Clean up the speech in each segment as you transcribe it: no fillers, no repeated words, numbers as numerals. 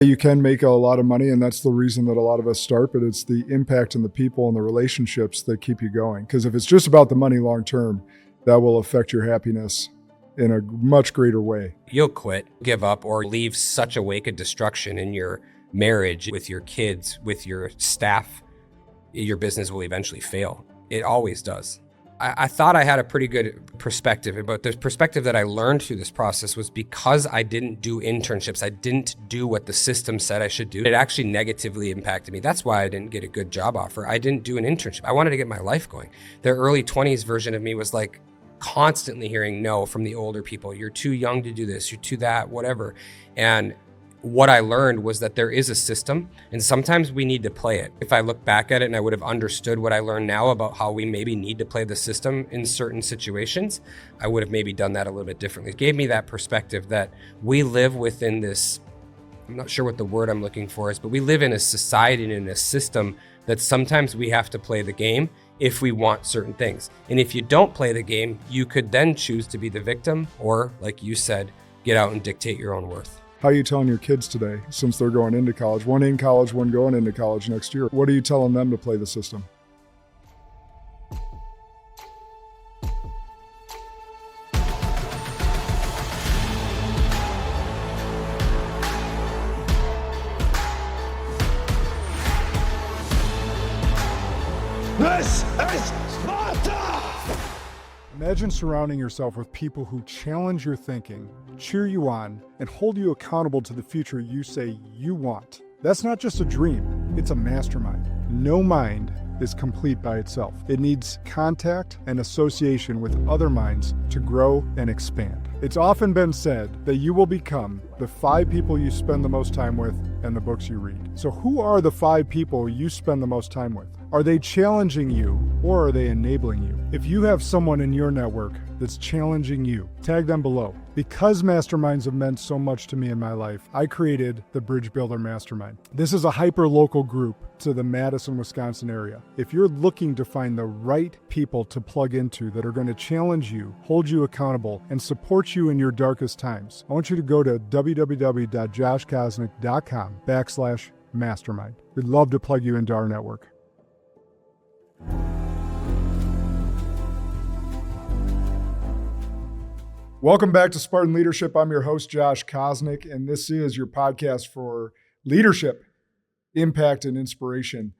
You can make a lot of money, and that's the reason that a lot of us start, but it's the impact on the people and the relationships that keep you going. Because if it's just about the money long term, that will affect your happiness in a much greater way. You'll quit, give up, or leave such a wake of destruction in your marriage, with your kids, with your staff. Your business will eventually fail. It always does. I thought I had a pretty good perspective, but the perspective that I learned through this process was because I didn't do internships, I didn't do what the system said I should do. It actually negatively impacted me. That's why I didn't get a good job offer. I didn't do an internship. I wanted to get my life going. The early 20s version of me was like constantly hearing no from the older people. You're too young to do this, you're too that, whatever. And what I learned was that there is a system, and sometimes we need to play it. If I look back at it and I would have understood what I learned now about how we maybe need to play the system in certain situations, I would have maybe done that a little bit differently. It gave me that perspective that we live within this, I'm not sure what the word I'm looking for is, but we live in a society and in a system that sometimes we have to play the game if we want certain things. And if you don't play the game, you could then choose to be the victim, or like you said, get out and dictate your own worth. How are you telling your kids today, since they're going into college, one in college, one going into college next year? What are you telling them to play the system? This is Sparta! Imagine surrounding yourself with people who challenge your thinking, cheer you on, and hold you accountable to the future you say you want. That's not just a dream, it's a mastermind. No mind is complete by itself. It needs contact and association with other minds to grow and expand. It's often been said that you will become the 5 people you spend the most time with and the books you read. So who are the 5 people you spend the most time with? Are they challenging you, or are they enabling you? If you have someone in your network that's challenging you, tag them below. Because masterminds have meant so much to me in my life, I created the Bridge Builder Mastermind. This is a hyper-local group to the Madison, Wisconsin area. If you're looking to find the right people to plug into that are going to challenge you, hold you accountable, and support you in your darkest times, I want you to go to www.joshkosnick.com/mastermind. We'd love to plug you into our network. Welcome back to Spartan Leadership. I'm your host, Josh Kosnick, and this is your podcast for leadership, impact, and inspiration.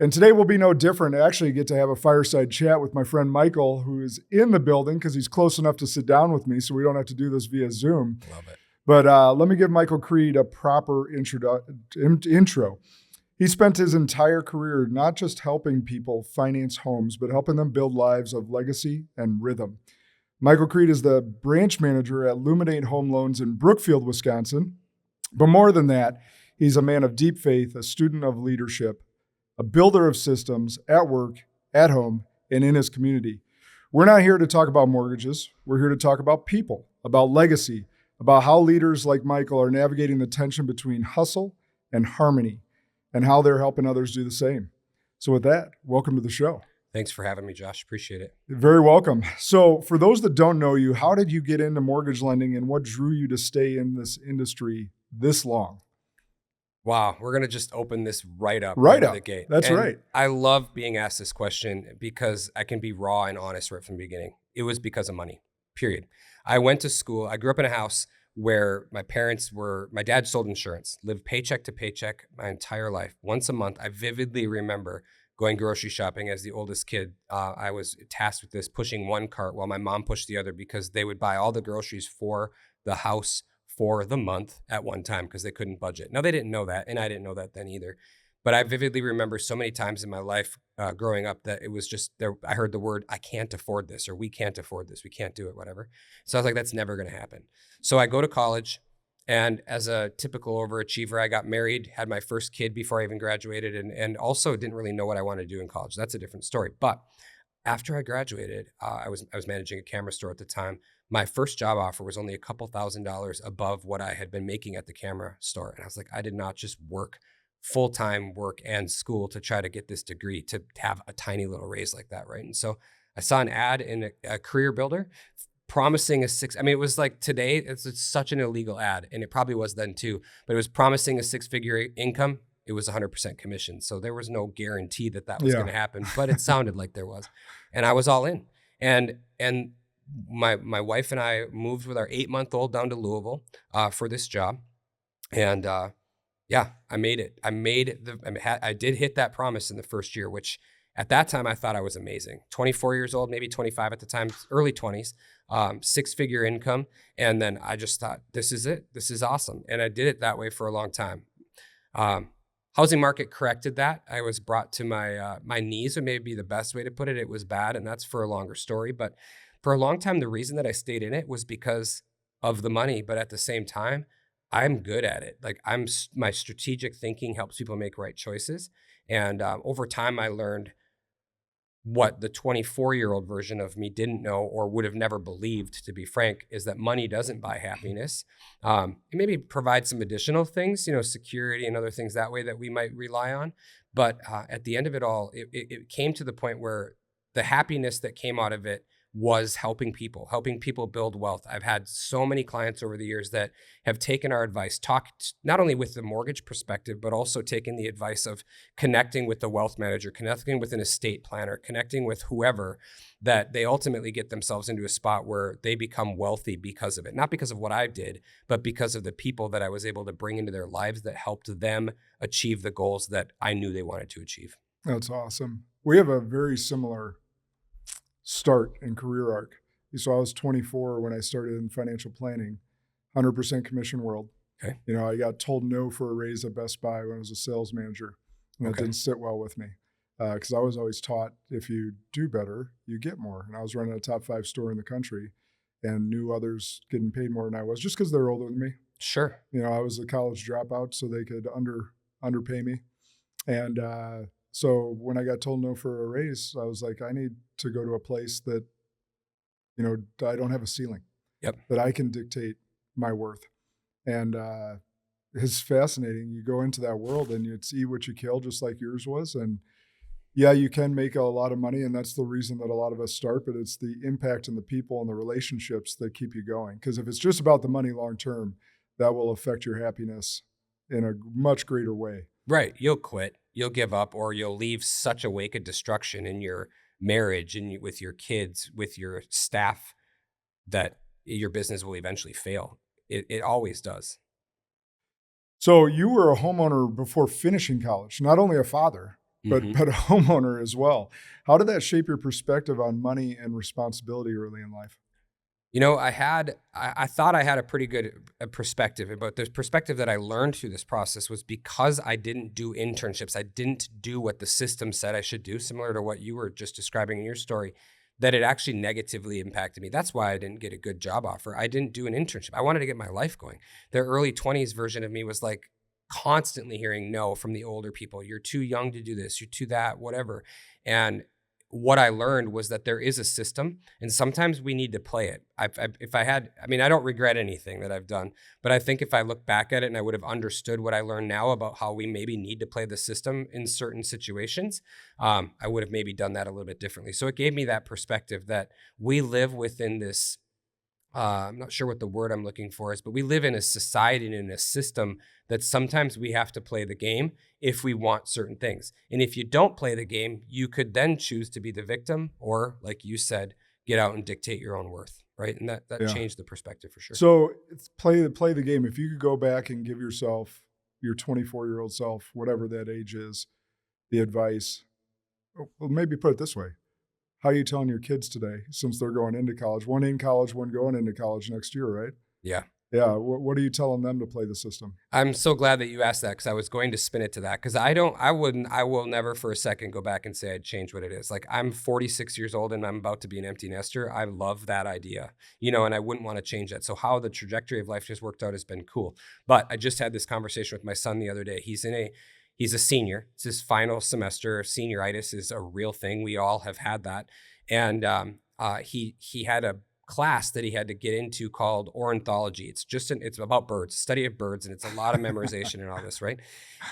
And today will be no different. I actually get to have a fireside chat with my friend Michael, who is in the building because he's close enough to sit down with me, so we don't have to do this via Zoom. Love it. But let me give Michael Creed a proper intro. He spent his entire career not just helping people finance homes, but helping them build lives of legacy and rhythm. Michael Creed is the branch manager at Luminate Home Loans in Brookfield, Wisconsin. But more than that, he's a man of deep faith, a student of leadership, a builder of systems at work, at home, and in his community. We're not here to talk about mortgages. We're here to talk about people, about legacy, about how leaders like Michael are navigating the tension between hustle and harmony, and how they're helping others do the same. So with that, welcome to the show. Thanks for having me, Josh. Appreciate it. Very welcome. So for those that don't know you, how did you get into mortgage lending, and what drew you to stay in this industry this long? Wow, we're going to just open this right up. Right out the gate. That's and right. I love being asked this question because I can be raw and honest right from the beginning. It was because of money, period. I went to school. I grew up in a house where my dad sold insurance, lived paycheck to paycheck my entire life. Once a month, I vividly remember going grocery shopping as the oldest kid. I was tasked with this, pushing one cart while my mom pushed the other, because they would buy all the groceries for the house for the month at one time because they couldn't budget. Now, they didn't know that, and I didn't know that then either. But I vividly remember so many times in my life growing up that it was just there. I heard the word, I can't afford this, or we can't afford this, we can't do it, whatever. So I was like, that's never going to happen. So I go to college, and as a typical overachiever, I got married, had my first kid before I even graduated, and also didn't really know what I wanted to do in college. That's a different story. But after I graduated, I was managing a camera store at the time. My first job offer was only a couple $1,000s above what I had been making at the camera store. And I was like, I did not just work full-time work and school to try to get this degree to have a tiny little raise like that, right? And so I saw an ad in a career builder, promising it was like today, it's such an illegal ad, and it probably was then too, but it was promising a 6-figure income. It was 100% commission. So there was no guarantee that was going to happen, but it sounded like there was. And I was all in. And my wife and I moved with our 8-month-old down to Louisville for this job. And yeah, I made it. I did hit that promise in the first year, which at that time I thought I was amazing. 24 years old, maybe 25 at the time, early 20s, 6-figure income. And then I just thought, this is it. This is awesome. And I did it that way for a long time. Housing market corrected that. I was brought to my knees, would maybe be the best way to put it. It was bad, and that's for a longer story. But for a long time, the reason that I stayed in it was because of the money. But at the same time, I'm good at it. Like my strategic thinking helps people make right choices. And over time, I learned what the 24-year-old version of me didn't know or would have never believed, to be frank, is that money doesn't buy happiness. It maybe provides some additional things, security and other things that way that we might rely on. But at the end of it all, it came to the point where the happiness that came out of it was helping people build wealth. I've had so many clients over the years that have taken our advice, talked not only with the mortgage perspective, but also taken the advice of connecting with the wealth manager, connecting with an estate planner, connecting with whoever, that they ultimately get themselves into a spot where they become wealthy because of it. Not because of what I did, but because of the people that I was able to bring into their lives that helped them achieve the goals that I knew they wanted to achieve. That's awesome. We have a very similar start and career arc. So I was 24 when I started in financial planning, 100% commission world. Okay. I got told no for a raise at Best Buy when I was a sales manager, and that didn't sit well with me because I was always taught if you do better, you get more. And I was running a top 5 store in the country and knew others getting paid more than I was just because they're older than me. Sure. I was a college dropout, so they could underpay me. And so when I got told no for a raise, I was like, I need to go to a place that, I don't have a ceiling. Yep. That I can dictate my worth. And it's fascinating. You go into that world and it's eat what you kill, just like yours was. And yeah, you can make a lot of money, and that's the reason that a lot of us start, but it's the impact on the people and the relationships that keep you going. Because if it's just about the money long term, that will affect your happiness in a much greater way. Right. You'll quit, you'll give up, or you'll leave such a wake of destruction in your marriage and with your kids, with your staff, that your business will eventually fail. It always does. So you were a homeowner before finishing college, not only a father, but a homeowner as well. How did that shape your perspective on money and responsibility early in life? I thought I had a pretty good perspective, but the perspective that I learned through this process was because I didn't do internships. I didn't do what the system said I should do, similar to what you were just describing in your story, that it actually negatively impacted me. That's why I didn't get a good job offer. I didn't do an internship. I wanted to get my life going. The early 20s version of me was like constantly hearing no from the older people. You're too young to do this. You're too that, whatever. And what I learned was that there is a system, and sometimes we need to play it. I don't regret anything that I've done, but I think if I look back at it and I would have understood what I learned now about how we maybe need to play the system in certain situations, I would have maybe done that a little bit differently. So it gave me that perspective that we live within this, I'm not sure what the word I'm looking for is, but we live in a society and in a system that sometimes we have to play the game if we want certain things. And if you don't play the game, you could then choose to be the victim, or like you said, get out and dictate your own worth, right? And that changed the perspective for sure. So it's play the game. If you could go back and give yourself, your 24-year-old self, whatever that age is, the advice, well, maybe put it this way. How are you telling your kids today, since they're going into college, one in college, one going into college next year, right? Yeah. Yeah. What are you telling them to play the system? I'm so glad that you asked that, because I was going to spin it to that, because I will never for a second go back and say I'd change what it is. Like, I'm 46 years old and I'm about to be an empty nester. I love that idea, and I wouldn't want to change that. So how the trajectory of life just worked out has been cool. But I just had this conversation with my son the other day. He's a senior. It's his final semester. Senioritis is a real thing. We all have had that. And he had a class that he had to get into called ornithology. It's about birds, study of birds, and it's a lot of memorization and all this, right?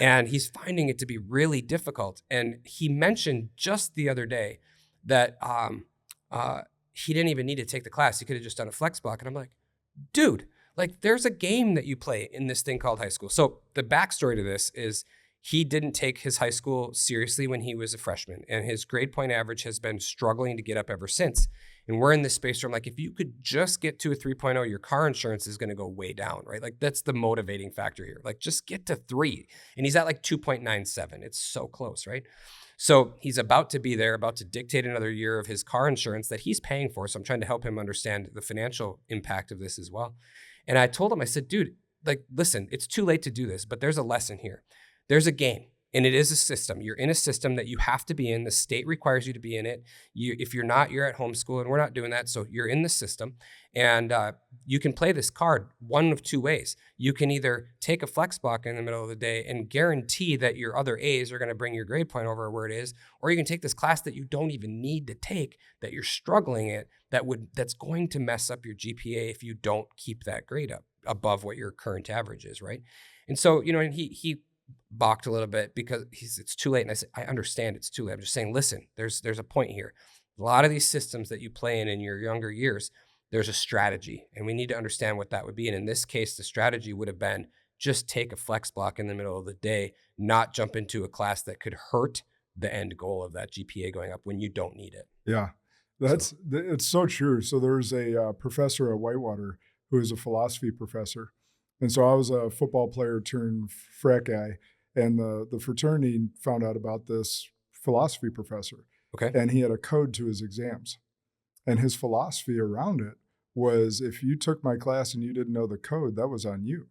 And he's finding it to be really difficult. And he mentioned just the other day that he didn't even need to take the class. He could have just done a flex block. And I'm like, dude, like there's a game that you play in this thing called high school. So the backstory to this is he didn't take his high school seriously when he was a freshman, and his grade point average has been struggling to get up ever since. And we're in this space where I'm like, if you could just get to a 3.0, your car insurance is going to go way down, right? Like that's the motivating factor here. Like just get to 3. And he's at like 2.97. It's so close, right? So he's about to be there, about to dictate another year of his car insurance that he's paying for. So I'm trying to help him understand the financial impact of this as well. And I told him, I said, dude, like, listen, it's too late to do this, but there's a lesson here. There's a game, and it is a system. You're in a system that you have to be in. The state requires you to be in it. If you're not, you're at homeschool, and we're not doing that. So you're in the system, and you can play this card one of 2 ways. You can either take a flex block in the middle of the day and guarantee that your other A's are going to bring your grade point over where it is, or you can take this class that you don't even need to take, that you're struggling at, that's going to mess up your GPA if you don't keep that grade up above what your current average is, right? And so, and he balked a little bit because it's too late. And I said, I understand it's too late. I'm just saying, listen, there's a point here. A lot of these systems that you play in your younger years, there's a strategy, and we need to understand what that would be. And in this case, the strategy would have been just take a flex block in the middle of the day, not jump into a class that could hurt the end goal of that GPA going up when you don't need it. Yeah, it's so true. So there's a professor at Whitewater who is a philosophy professor. And so I was a football player turned frat guy, and the fraternity found out about this philosophy professor. Okay. And he had a code to his exams. And his philosophy around it was, if you took my class and you didn't know the code, that was on you.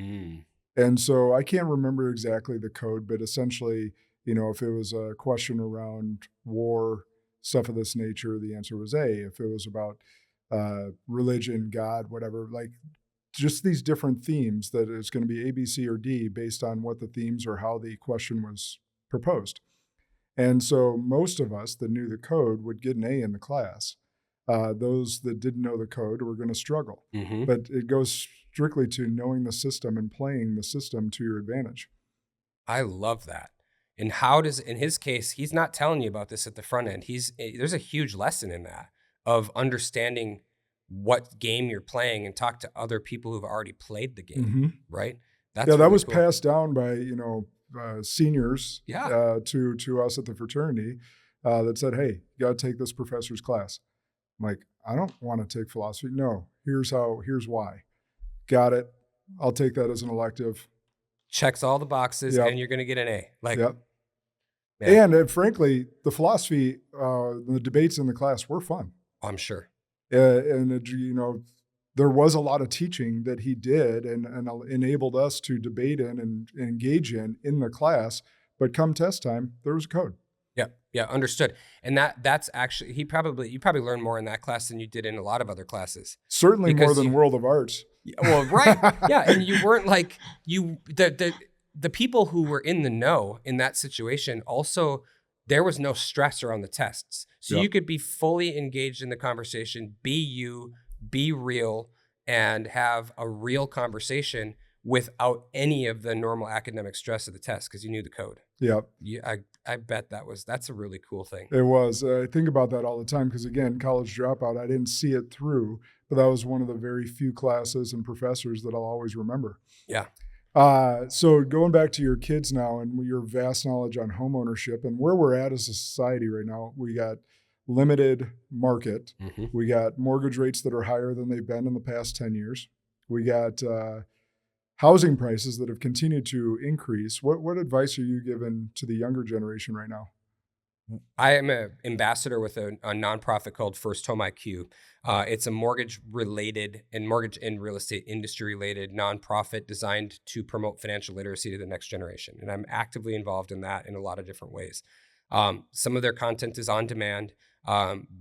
Mm. And so I can't remember exactly the code, but essentially, if it was a question around war, stuff of this nature, the answer was A. If it was about religion, God, whatever, like just these different themes that it's going to be A, B, C, or D based on what the themes or how the question was proposed. And so most of us that knew the code would get an A in the class. Those that didn't know the code were going to struggle. Mm-hmm. But it goes strictly to knowing the system and playing the system to your advantage. I love that. And how does, in his case, he's not telling you about this at the front end. There's a huge lesson in that of understanding what game you're playing and talk to other people who've already played the game, Mm-hmm. right? That really was cool. passed down by, seniors Yeah. to us at the fraternity that said, hey, you got to take this professor's class. I'm like, I don't want to take philosophy. No, here's why. Got it. I'll take that as an elective. Checks all the boxes, Yep. and you're going to get an A. Like, Yep. man, And frankly, the philosophy, the debates in the class were fun. I'm sure. There was a lot of teaching that he did and enabled us to debate in and engage in the class. But come test time, there was a code. Yeah, understood. And that's actually, you probably learned more in that class than you did in a lot of other classes. Certainly Because more than World of Arts. Well, right. Yeah. And you weren't like the people who were in the know in that situation also, there was no stress around the tests. So Yep. you could be fully engaged in the conversation, be you, be real, and have a real conversation without any of the normal academic stress of the test because you knew the code. Yep. I bet that's a really cool thing. It was. I think about that all the time because, again, college dropout, I didn't see it through, but that was one of the very few classes and professors that I'll always remember. Yeah. So going back to your kids now and your vast knowledge on home ownership and where we're at as a society right now, we got limited market. Mm-hmm. We got mortgage rates that are higher than they've been in the past 10 years. We got housing prices that have continued to increase. What advice are you giving to the younger generation right now? I am an ambassador with a nonprofit called First Home IQ. It's a mortgage and real estate industry related nonprofit designed to promote financial literacy to the next generation. And I'm actively involved in that in a lot of different ways. Some of their content is on demand.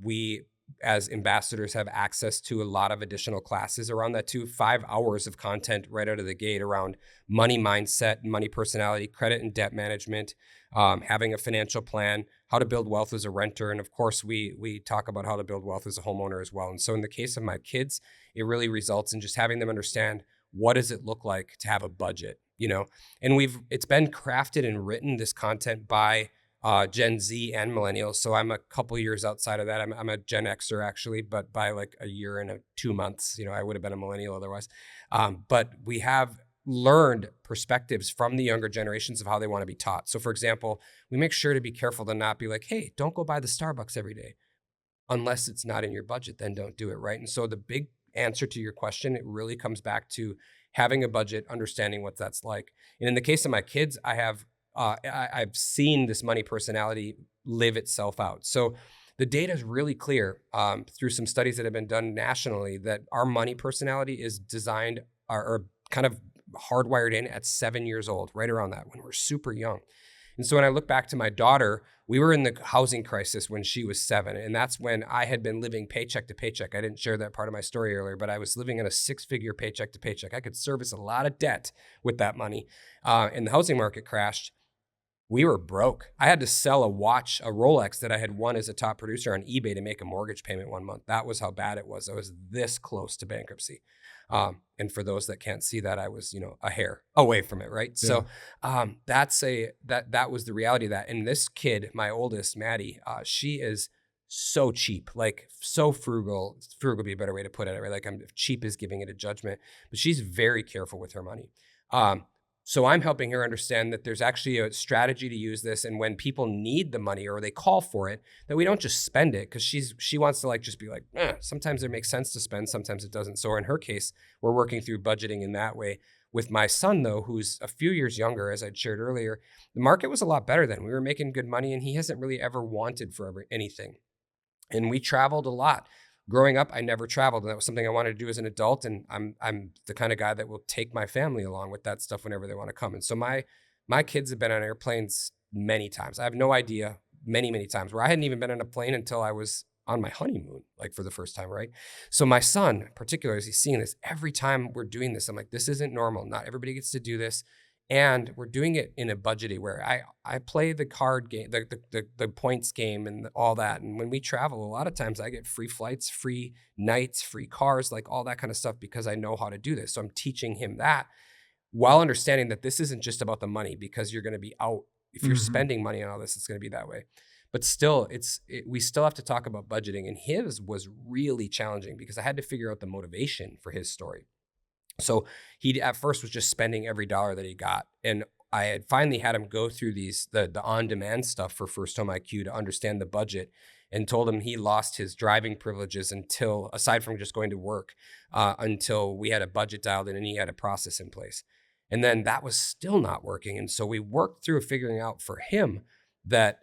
We, as ambassadors, have access to a lot of additional classes around that too. 5 hours of content right out of the gate around money mindset, money personality, credit and debt management, having a financial plan, how to build wealth as a renter. And of course, we talk about how to build wealth as a homeowner as well. And so in the case of my kids, it really results in just having them understand, what does it look like to have a budget, And it's been crafted and written, this content, by Gen Z and millennials. So I'm a couple years outside of that. I'm a Gen Xer actually, but by like a year and 2 months, I would have been a millennial otherwise. But we have learned perspectives from the younger generations of how they want to be taught. So for example, we make sure to be careful to not be like, hey, don't go buy the Starbucks every day. Unless it's not in your budget, then don't do it, right? And so the big answer to your question, it really comes back to having a budget, understanding what that's like. And in the case of my kids, I've seen this money personality live itself out. So the data is really clear through some studies that have been done nationally that our money personality is designed or kind of hardwired in at 7 years old, right around that, when we're super young. And so when I look back to my daughter, we were in the housing crisis when she was 7. And that's when I had been living paycheck to paycheck. I didn't share that part of my story earlier, but I was living on a 6-figure paycheck to paycheck. I could service a lot of debt with that money. And the housing market crashed. We were broke. I had to sell a watch, a Rolex that I had won as a top producer on eBay to make a mortgage payment one month. That was how bad it was. I was this close to bankruptcy. And for those that can't see that, I was, a hair away from it, right? Yeah. So that was the reality of that. And this kid, my oldest, Maddie, she is so cheap, like so frugal. Frugal would be a better way to put it, right? Like cheap is giving it a judgment, but she's very careful with her money. So I'm helping her understand that there's actually a strategy to use this. And when people need the money or they call for it, that we don't just spend it, because she wants to just be like, sometimes it makes sense to spend, sometimes it doesn't. So in her case, we're working through budgeting in that way. With my son, though, who's a few years younger, as I'd shared earlier, the market was a lot better then. We were making good money and he hasn't really ever wanted for anything. And we traveled a lot. Growing up, I never traveled, and that was something I wanted to do as an adult. And I'm the kind of guy that will take my family along with that stuff whenever they want to come. And so my kids have been on airplanes many times. I have no idea, many times, where I hadn't even been on a plane until I was on my honeymoon, like for the first time, right? So my son, in particular, as he's seeing this, every time we're doing this, I'm like, this isn't normal. Not everybody gets to do this. And we're doing it in a budgeted where I play the card game, the points game and all that. And when we travel, a lot of times I get free flights, free nights, free cars, like all that kind of stuff, because I know how to do this. So I'm teaching him that while understanding that this isn't just about the money, because you're going to be out. If you're spending money on all this, it's going to be that way. But still, we still have to talk about budgeting. And his was really challenging because I had to figure out the motivation for his story. So he at first was just spending every dollar that he got. And I had finally had him go through the on-demand stuff for First Home IQ to understand the budget, and told him he lost his driving privileges until, aside from just going to work, until we had a budget dialed in and he had a process in place. And then that was still not working. And so we worked through figuring out for him that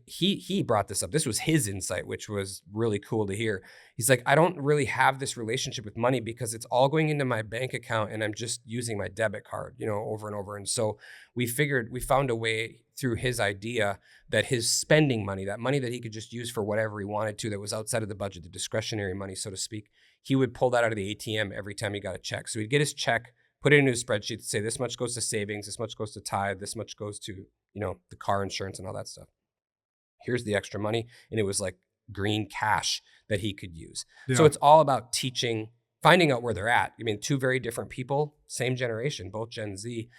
he brought this up. This was his insight, which was really cool to hear. He's like, I don't really have this relationship with money because it's all going into my bank account and I'm just using my debit card, over and over. And so we found a way through his idea that his spending money, that money that he could just use for whatever he wanted to, that was outside of the budget, the discretionary money, so to speak, he would pull that out of the ATM every time he got a check. So he'd get his check, put it into his spreadsheet, say this much goes to savings, this much goes to tithe, this much goes to, the car insurance and all that stuff. Here's the extra money. And it was like green cash that he could use. Yeah. So it's all about teaching, finding out where they're at. I mean, two very different people, same generation, both Gen Z,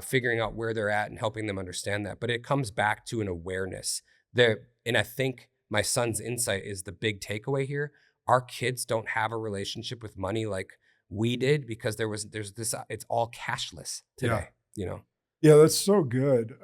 figuring out where they're at and helping them understand that. But it comes back to an awareness there. And I think my son's insight is the big takeaway here. Our kids don't have a relationship with money like we did, because there's this, it's all cashless today, Yeah, that's so good.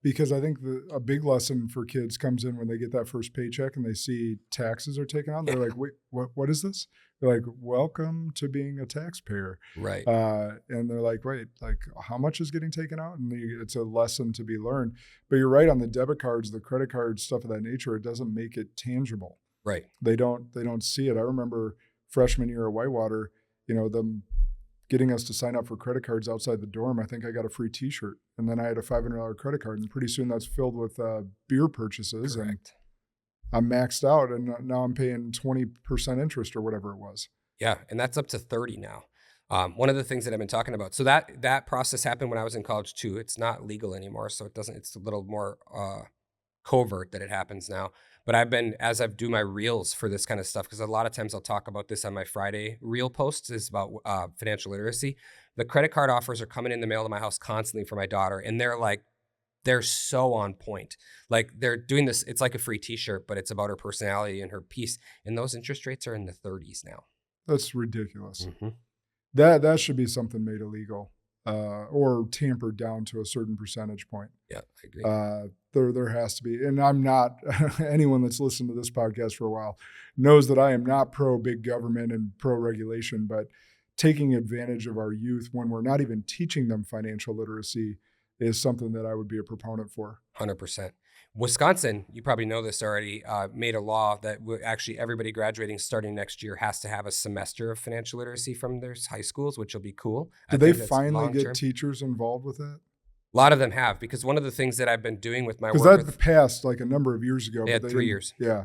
Because I think a big lesson for kids comes in when they get that first paycheck and they see taxes are taken out. They're like, wait, what is this? They're like, welcome to being a taxpayer. Right. And they're like, wait, like how much is getting taken out? And it's a lesson to be learned. But you're right, on the debit cards, the credit cards, stuff of that nature, it doesn't make it tangible. Right. They don't see it. I remember freshman year at Whitewater, them getting us to sign up for credit cards outside the dorm. I think I got a free t-shirt, and then I had a $500 credit card, and pretty soon that's filled with beer purchases. Correct. And I'm maxed out, and now I'm paying 20% interest or whatever it was. Yeah. And that's up to 30 now. One of the things that I've been talking about. So that process happened when I was in college too. It's not legal anymore. So it's a little more covert that it happens now. But as I've do my reels for this kind of stuff, because a lot of times I'll talk about this on my Friday reel posts, is about financial literacy. The credit card offers are coming in the mail to my house constantly for my daughter. And they're like they're so on point. Like they're doing this, it's like a free t-shirt, but it's about her personality and her piece. And those interest rates are in the 30s now. That's ridiculous. Mm-hmm. That should be something made illegal, or tampered down to a certain percentage point. Yeah, I agree. There has to be, and I'm not, anyone that's listened to this podcast for a while knows that I am not pro big government and pro regulation, but taking advantage of our youth when we're not even teaching them financial literacy is something that I would be a proponent for. 100%. Wisconsin, you probably know this already, made a law that actually everybody graduating starting next year has to have a semester of financial literacy from their high schools, which will be cool. Did they finally get teachers involved with that? A lot of them have, because one of the things that I've been doing with my work. Because that passed like a number of years ago. They had 3 years. Yeah.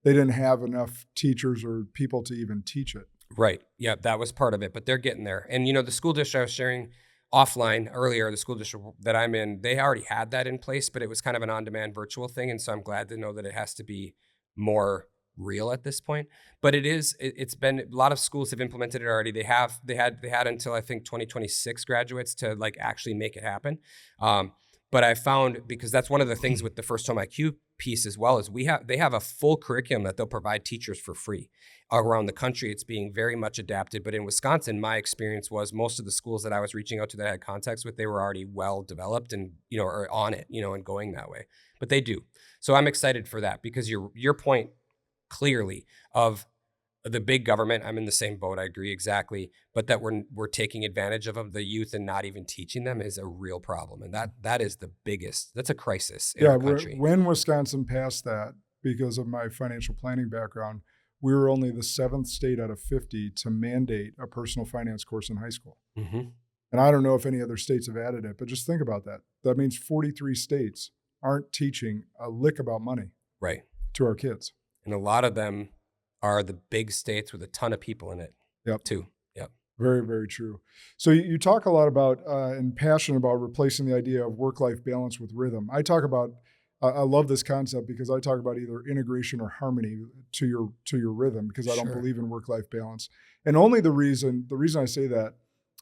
They didn't have enough teachers or people to even teach it. Right. Yeah, that was part of it, but they're getting there. And, the school district I was sharing offline earlier, the school district that I'm in, they already had that in place, but it was kind of an on-demand virtual thing. And so I'm glad to know that it has to be more real at this point. But it's been, a lot of schools have implemented it already. They had until I think 2026 graduates to like actually make it happen. But I found, because that's one of the things with the First Home IQ piece as well, is they have a full curriculum that they'll provide teachers for free around the country. It's being very much adapted. But in Wisconsin, my experience was most of the schools that I was reaching out to that I had contacts with, they were already well developed and, are on it, and going that way. But they do. So I'm excited for that, because your point clearly of the big government, I'm in the same boat. I agree exactly. But that we're taking advantage of the youth and not even teaching them is a real problem. And that is the biggest, that's a crisis in our country. When Wisconsin passed that, because of my financial planning background, we were only the 7th state out of 50 to mandate a personal finance course in high school. Mm-hmm. And I don't know if any other states have added it, but just think about that. That means 43 states aren't teaching a lick about money to our kids. And a lot of them are the big states with a ton of people in it. Yep. Too. Yep. Very, very true. So you talk a lot about and passionate about replacing the idea of work-life balance with rhythm. I love this concept because I talk about either integration or harmony to your rhythm, because I don't believe in work-life balance. And only the reason I say that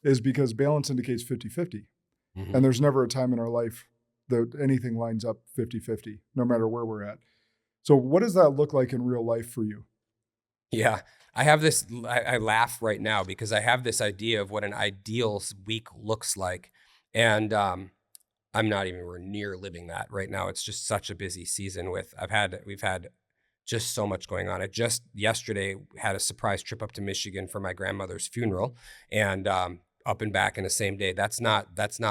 is because balance indicates 50-50. Mm-hmm. And there's never a time in our life that anything lines up 50-50, no matter where we're at. So what does that look like in real life for you? Yeah, I have this, I laugh right now because I have this idea of what an ideal week looks like. And I'm not even near living that right now. It's just such a busy season we've had just so much going on. I just yesterday had a surprise trip up to Michigan for my grandmother's funeral, and up and back in the same day. That's not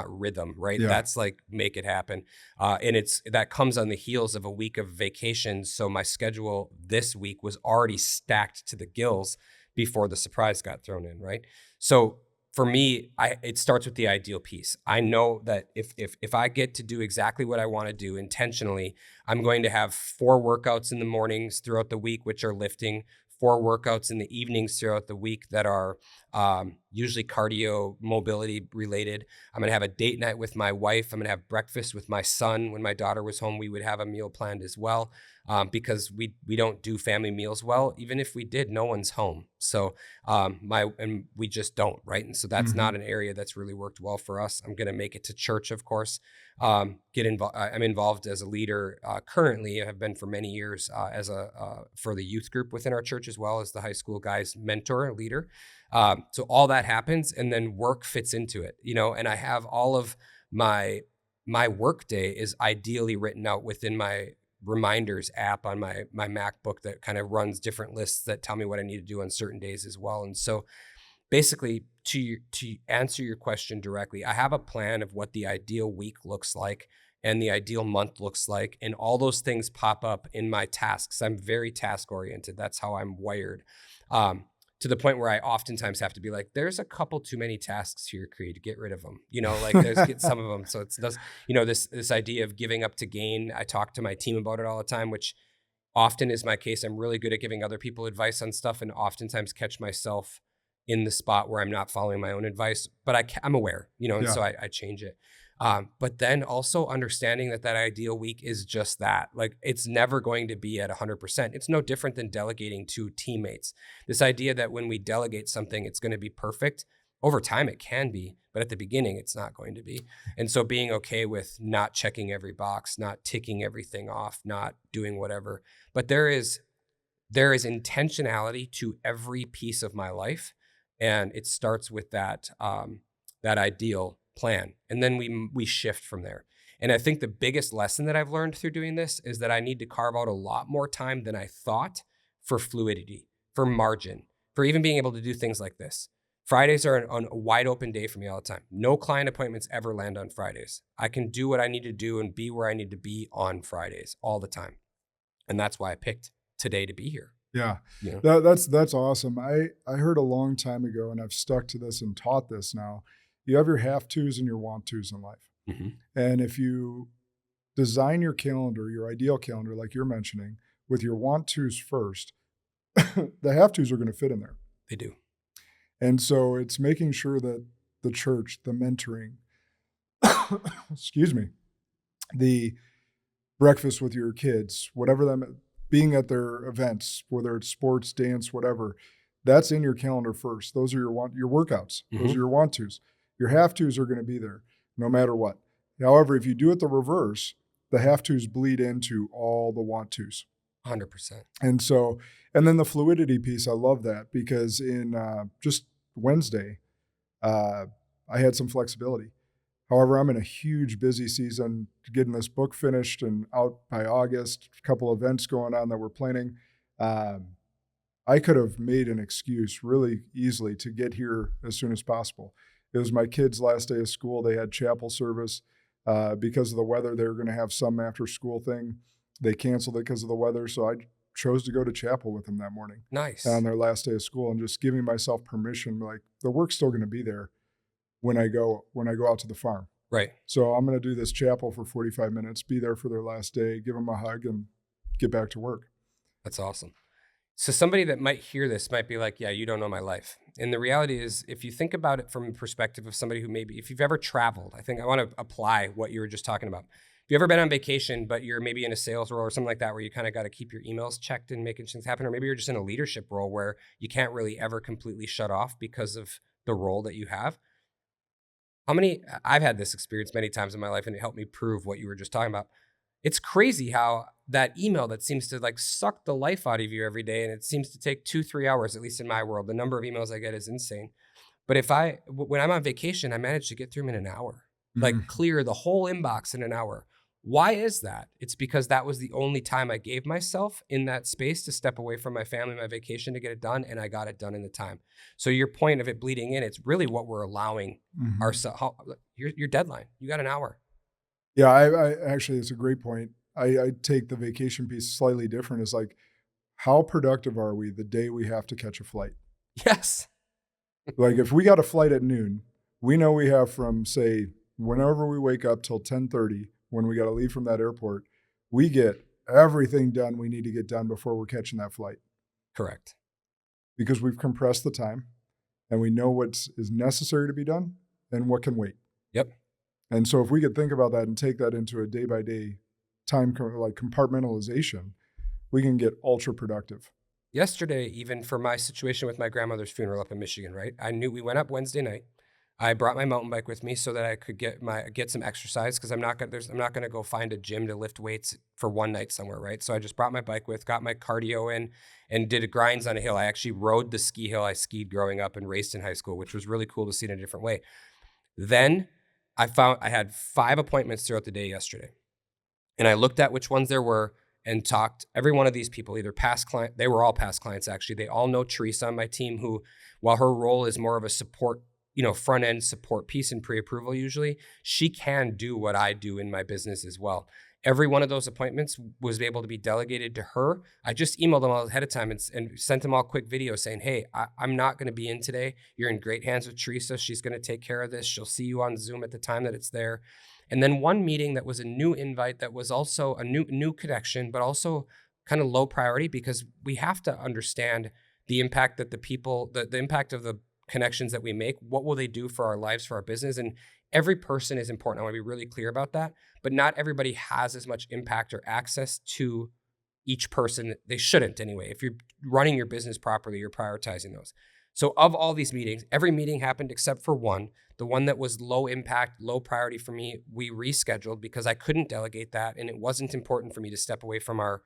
rhythm, right? Yeah. That's like make it happen. And that comes on the heels of a week of vacation. So my schedule this week was already stacked to the gills before the surprise got thrown in, right? So for me, it starts with the ideal piece. I know that if I get to do exactly what I want to do intentionally, I'm going to have 4 workouts in the mornings throughout the week, which are lifting, 4 workouts in the evenings throughout the week that are usually cardio mobility related. I'm going to have a date night with my wife. I'm going to have breakfast with my son. When my daughter was home, we would have a meal planned as well, because we don't do family meals well. Even if we did, no one's home. So we just don't, right? And so that's not an area that's really worked well for us. I'm going to make it to church, of course. Get involved. I'm involved as a leader currently. I have been for many years for the youth group within our church, as well as the high school guys mentor leader. So all that happens, and then work fits into it, and I have all of my work day is ideally written out within my reminders app on my MacBook that kind of runs different lists that tell me what I need to do on certain days as well. And so basically, to answer your question directly, I have a plan of what the ideal week looks like and the ideal month looks like, and all those things pop up in my tasks. I'm very task oriented. That's how I'm wired. To the point where I oftentimes have to be like, there's a couple too many tasks here, Creed, get rid of them, get some of them. So it's this idea of giving up to gain. I talk to my team about it all the time, which often is my case. I'm really good at giving other people advice on stuff, and oftentimes catch myself in the spot where I'm not following my own advice, but I'm aware, so I change it. But then also understanding that ideal week is just that. Like, it's never going to be at 100%. It's no different than delegating to teammates. This idea that when we delegate something, it's going to be perfect. Over time, it can be, but at the beginning, it's not going to be. And so being okay with not checking every box, not ticking everything off, not doing whatever, but there is intentionality to every piece of my life. And it starts with that ideal plan. And then we shift from there. And I think the biggest lesson that I've learned through doing this is that I need to carve out a lot more time than I thought for fluidity, for margin, for even being able to do things like this. Fridays are a wide open day for me all the time. No client appointments ever land on Fridays. I can do what I need to do and be where I need to be on Fridays all the time. And that's why I picked today to be here. Yeah, You know? that's awesome. I heard a long time ago, and I've stuck to this and taught this now. You have your have tos and your want tos in life. Mm-hmm. And if you design your calendar, your ideal calendar, like you're mentioning, with your want tos first, the have tos are going to fit in there. They do. And so it's making sure that the church, the mentoring, excuse me, the breakfast with your kids, whatever them, being at their events, whether it's sports, dance, whatever, that's in your calendar first. Those are your workouts. Mm-hmm. Those are your want tos. Your have tos are going to be there no matter what. However, if you do it the reverse, the have tos bleed into all the want tos. 100%. And so, and then the fluidity piece, I love that because in just Wednesday, I had some flexibility. However, I'm in a huge busy season, getting this book finished and out by August, a couple events going on that we're planning. I could have made an excuse really easily to get here as soon as possible. It was my kids' last day of school. They had chapel service. Because of the weather, they were going to have some after school thing. They canceled it because of the weather. So I chose to go to chapel with them that morning. Nice. On their last day of school, and just giving myself permission, like the work's still going to be there when I go out to the farm. Right. So I'm going to do this chapel for 45 minutes, be there for their last day, give them a hug, and get back to work. That's awesome. So somebody that might hear this might be like, yeah, you don't know my life. And the reality is, if you think about it from the perspective of somebody who maybe, if you've ever traveled, I think I want to apply what you were just talking about. If you've ever been on vacation, but you're maybe in a sales role or something like that, where you kind of got to keep your emails checked and making things happen, or maybe you're just in a leadership role where you can't really ever completely shut off because of the role that you have. I've had this experience many times in my life, and it helped me prove what you were just talking about. It's crazy how that email that seems to like suck the life out of you every day, and it seems to take 2-3 hours, at least in my world. The number of emails I get is insane. But when I'm on vacation, I manage to get through them in an hour, like clear the whole inbox in an hour. Why is that? It's because that was the only time I gave myself in that space to step away from my family, my vacation, to get it done. And I got it done in the time. So your point of it bleeding in, it's really what we're allowing ourselves. Your deadline, you got an hour. Yeah, I actually, it's a great point. I take the vacation piece slightly different. It's like, how productive are we the day we have to catch a flight? Yes. Like if we got a flight at noon, we know we have from, say, whenever we wake up till 10:30, when we got to leave from that airport, we get everything done we need to get done before we're catching that flight. Correct. Because we've compressed the time and we know what is necessary to be done and what can wait. Yep. And so if we could think about that and take that into a day-by-day time, like compartmentalization, we can get ultra productive. Yesterday, even for my situation with my grandmother's funeral up in Michigan, right? I knew we went up Wednesday night. I brought my mountain bike with me so that I could get some exercise, because I'm not gonna go find a gym to lift weights for one night somewhere, right? So I just brought my bike with, got my cardio in, and did grinds on a hill. I actually rode the ski hill I skied growing up and raced in high school, which was really cool to see in a different way. Then I had 5 appointments throughout the day yesterday, and I looked at which ones there were and talked every one of these people, either past client, they were all past clients actually. They all know Teresa on my team, who, while her role is more of a support, front end support piece and pre-approval usually, she can do what I do in my business as well. Every one of those appointments was able to be delegated to her. I just emailed them all ahead of time and sent them all quick videos saying, hey, I'm not going to be in today. You're in great hands with Teresa. She's going to take care of this. She'll see you on Zoom at the time that it's there. And then one meeting that was a new invite, that was also a new connection, but also kind of low priority, because we have to understand the impact that the people, the impact of the connections that we make, what will they do for our lives, for our business? And every person is important. I want to be really clear about that, but not everybody has as much impact or access to each person. They shouldn't anyway. If you're running your business properly, you're prioritizing those. So of all these meetings, every meeting happened except for one. The one that was low impact, low priority for me, we rescheduled because I couldn't delegate that. And it wasn't important for me to step away from our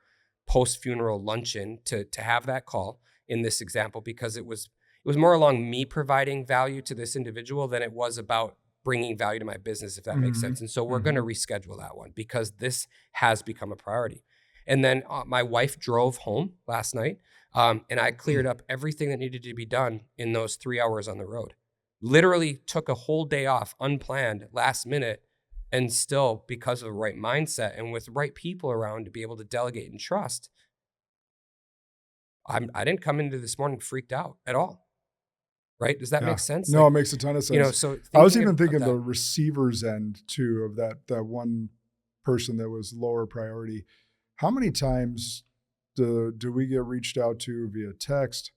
post-funeral luncheon to have that call in this example, because it was more along me providing value to this individual than it was about bringing value to my business, if that makes sense. And so we're going to reschedule that one because this has become a priority. And then my wife drove home last night, and I cleared up everything that needed to be done in those 3 hours on the road. Literally took a whole day off, unplanned, last minute, and still, because of the right mindset and with the right people around to be able to delegate and trust, I didn't come into this morning freaked out at all. Right? Does that make sense? No, it makes a ton of sense. So I was even thinking the receiver's end too of that one person that was lower priority. How many times do we get reached out to via text,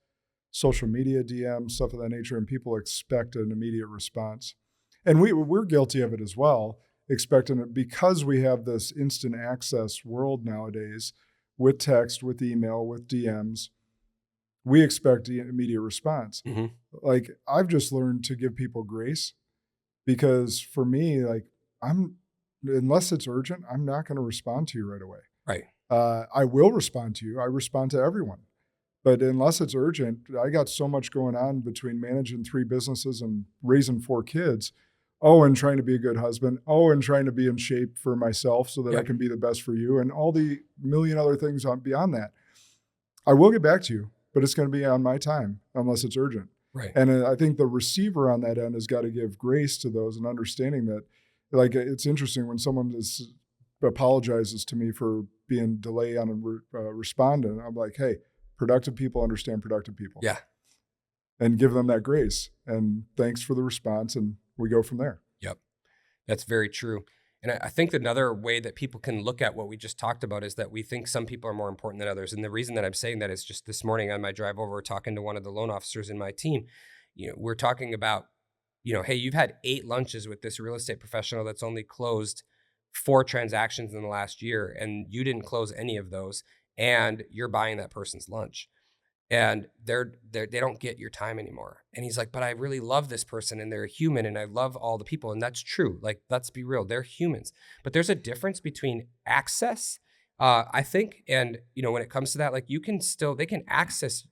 social media DM, stuff of that nature, and people expect an immediate response? And we're guilty of it as well, expecting it because we have this instant access world nowadays with text, with email, with DMs. We expect the immediate response. Like, I've just learned to give people grace, because for me, like, unless it's urgent, I'm not going to respond to you right away. Right. I will respond to you. I respond to everyone. But unless it's urgent, I got so much going on between managing 3 businesses and raising 4 kids. Oh, and trying to be a good husband. Oh, and trying to be in shape for myself so that I can be the best for you, and all the million other things beyond that. I will get back to you, but it's going to be on my time unless it's urgent. Right. And I think the receiver on that end has got to give grace to those and understanding that, like, it's interesting when someone apologizes to me for being delayed on responding. I'm like, hey, productive people understand productive people. Yeah. And give them that grace. And thanks for the response. And we go from there. Yep. That's very true. And I think another way that people can look at what we just talked about is that we think some people are more important than others. And the reason that I'm saying that is just this morning on my drive over, talking to one of the loan officers in my team, we're talking about, hey, you've had 8 lunches with this real estate professional that's only closed 4 transactions in the last year, and you didn't close any of those, and you're buying that person's lunch. And they don't get your time anymore. And he's like, but I really love this person, and they're a human, and I love all the people. And that's true. Like, let's be real. They're humans. But there's a difference between access, I think. And, when it comes to that, like, they can access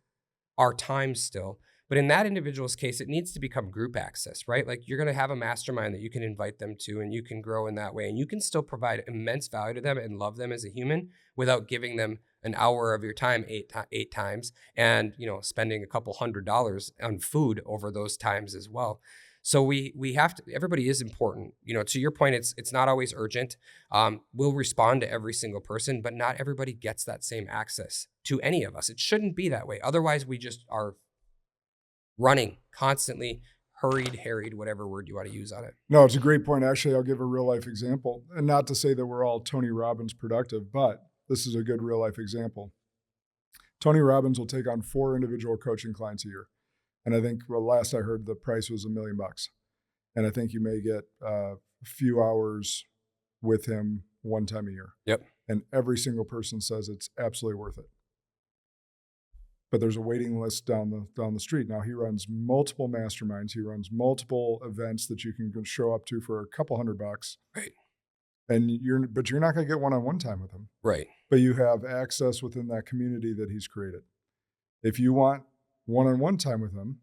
our time still. But in that individual's case, it needs to become group access, right? Like, you're going to have a mastermind that you can invite them to, and you can grow in that way. And you can still provide immense value to them and love them as a human without giving them an hour of your time eight times and, spending a couple $100 on food over those times as well. So we have to, everybody is important. To your point, it's not always urgent. We'll respond to every single person, but not everybody gets that same access to any of us. It shouldn't be that way. Otherwise, we just are running constantly, hurried, harried, whatever word you want to use on it. No, it's a great point. Actually, I'll give a real life example, and not to say that we're all Tony Robbins productive, but this is a good real life example. Tony Robbins will take on 4 individual coaching clients a year. And I think, last I heard, the price was $1 million. And I think you may get a few hours with him one time a year. Yep. And every single person says it's absolutely worth it. But there's a waiting list down the street. Now, he runs multiple masterminds. He runs multiple events that you can show up to for a couple $100. Right. And you're not going to get one-on-one time with him. Right. But you have access within that community that he's created. If you want one-on-one time with him,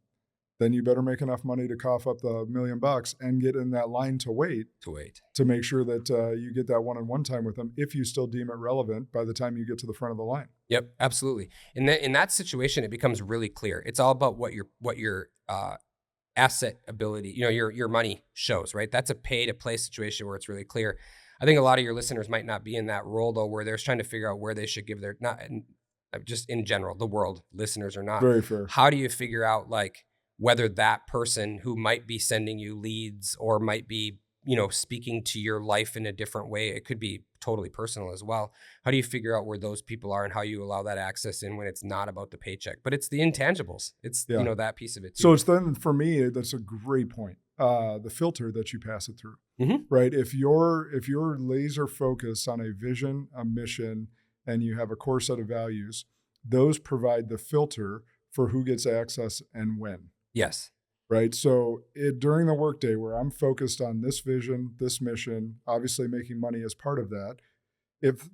then you better make enough money to cough up the $1 million and get in that line to wait to make sure that you get that one-on-one time with him, if you still deem it relevant by the time you get to the front of the line. Yep, absolutely. In that situation, it becomes really clear. It's all about what your asset ability, your money shows, right? That's a pay to play situation where it's really clear. I think a lot of your listeners might not be in that role, though, where they're trying to figure out where they should give their, not just in general, the world, listeners are not. Very fair. How do you figure out, like, whether that person who might be sending you leads or might be, speaking to your life in a different way, it could be totally personal as well. How do you figure out where those people are and how you allow that access in when it's not about the paycheck, but it's the intangibles? It's, that piece of it too. So it's then, for me, that's a great point. The filter that you pass it through, right? If you're laser focused on a vision, a mission, and you have a core set of values, those provide the filter for who gets access and when. Yes. right? So during the workday where I'm focused on this vision, this mission, obviously making money as part of that, if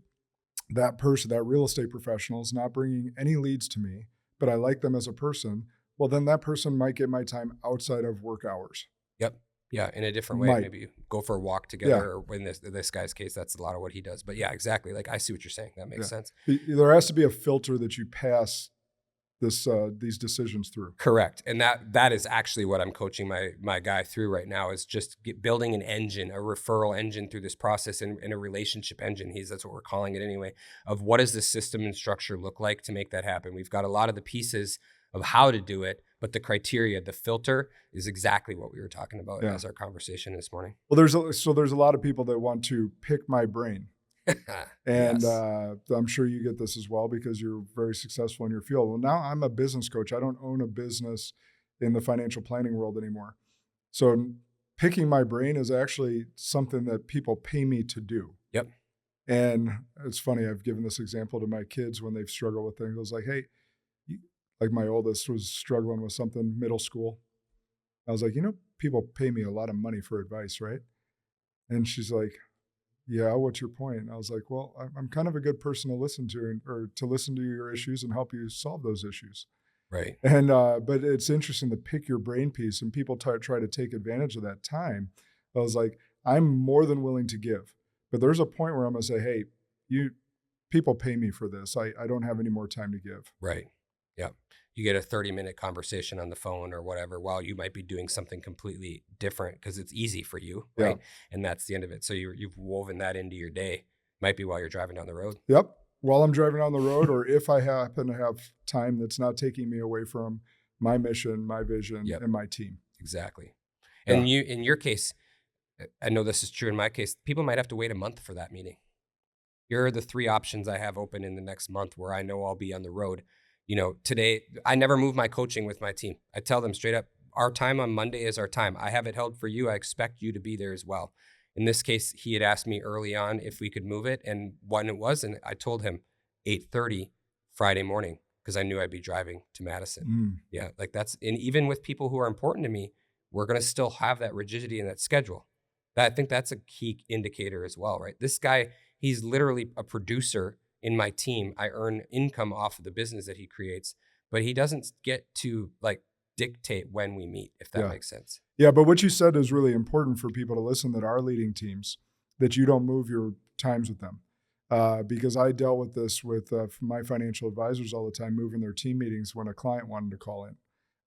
that person, that real estate professional is not bringing any leads to me, but I like them as a person, well, then that person might get my time outside of work hours. Yep. Yeah. In a different way. Might. Maybe you go for a walk together, or in this guy's case, that's a lot of what he does. But yeah, exactly. Like, I see what you're saying. That makes sense. There has to be a filter that you pass these decisions through. Correct. And that is actually what I'm coaching my guy through right now, is just building an engine, a referral engine through this process, and a relationship engine. That's what we're calling it anyway, of what does the system and structure look like to make that happen. We've got a lot of the pieces of how to do it, but the criteria, the filter, is exactly what we were talking about as our conversation this morning. Well, there's a lot of people that want to pick my brain. And I'm sure you get this as well, because you're very successful in your field. Well, now I'm a business coach. I don't own a business in the financial planning world anymore. So picking my brain is actually something that people pay me to do. Yep. And it's funny, I've given this example to my kids when they've struggled with things. I was like, hey, like my oldest was struggling with something, middle school. I was like, people pay me a lot of money for advice, right? And she's like, yeah, what's your point? And I was like, well, I'm kind of a good person to listen to, or to listen to your issues and help you solve those issues. Right. And but it's interesting to pick your brain piece, and people try to take advantage of that time. I was like, I'm more than willing to give, but there's a point where I'm going to say, hey, people pay me for this. I don't have any more time to give. Right. Yeah. You get a 30-minute conversation on the phone or whatever, while you might be doing something completely different because it's easy for you, right? Yeah. And that's the end of it. So you've woven that into your day. Might be while you're driving down the road. Yep. While I'm driving down the road, or if I happen to have time that's not taking me away from my mission, my vision, and my team. Exactly. And in your case, I know this is true in my case, people might have to wait a month for that meeting. Here are the 3 options I have open in the next month where I know I'll be on the road. Today, I never move my coaching with my team. I tell them straight up, our time on Monday is our time. I have it held for you. I expect you to be there as well. In this case, he had asked me early on if we could move it, and when it was, and I told him 8:30 Friday morning, because I knew I'd be driving to Madison. Yeah, like that's, and even with people who are important to me, we're going to still have that rigidity in that schedule. I think that's a key indicator as well, right? This guy, he's literally a producer in my team. I earn income off of the business that he creates, but he doesn't get to like dictate when we meet, if that makes sense. Yeah, but what you said is really important for people to listen that are leading teams, that you don't move your times with them. Because I dealt with this with my financial advisors all the time, moving their team meetings when a client wanted to call in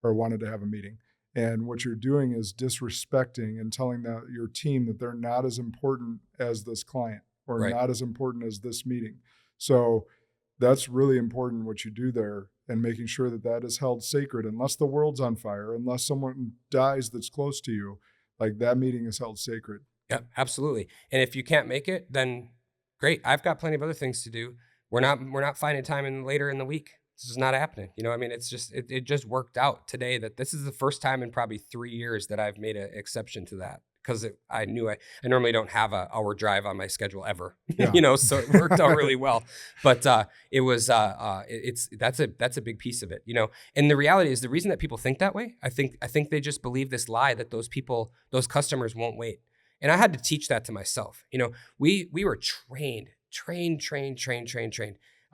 or wanted to have a meeting. And what you're doing is disrespecting and telling your team that they're not as important as this client, or not as important as this meeting. So that's really important what you do there, and making sure that that is held sacred. Unless the world's on fire, unless someone dies that's close to you, like that meeting is held sacred. Yeah, absolutely. And if you can't make it, then great. I've got plenty of other things to do. We're not finding time later in the week. This is not happening. I mean, it's just, it just worked out today that this is the first time in probably 3 years that I've made an exception to that. Because I knew I normally don't have an hour drive on my schedule ever, so it worked out really well. But it was that's a big piece of it, And the reality is, the reason that people think that way, I think they just believe this lie that those customers won't wait. And I had to teach that to myself. We were trained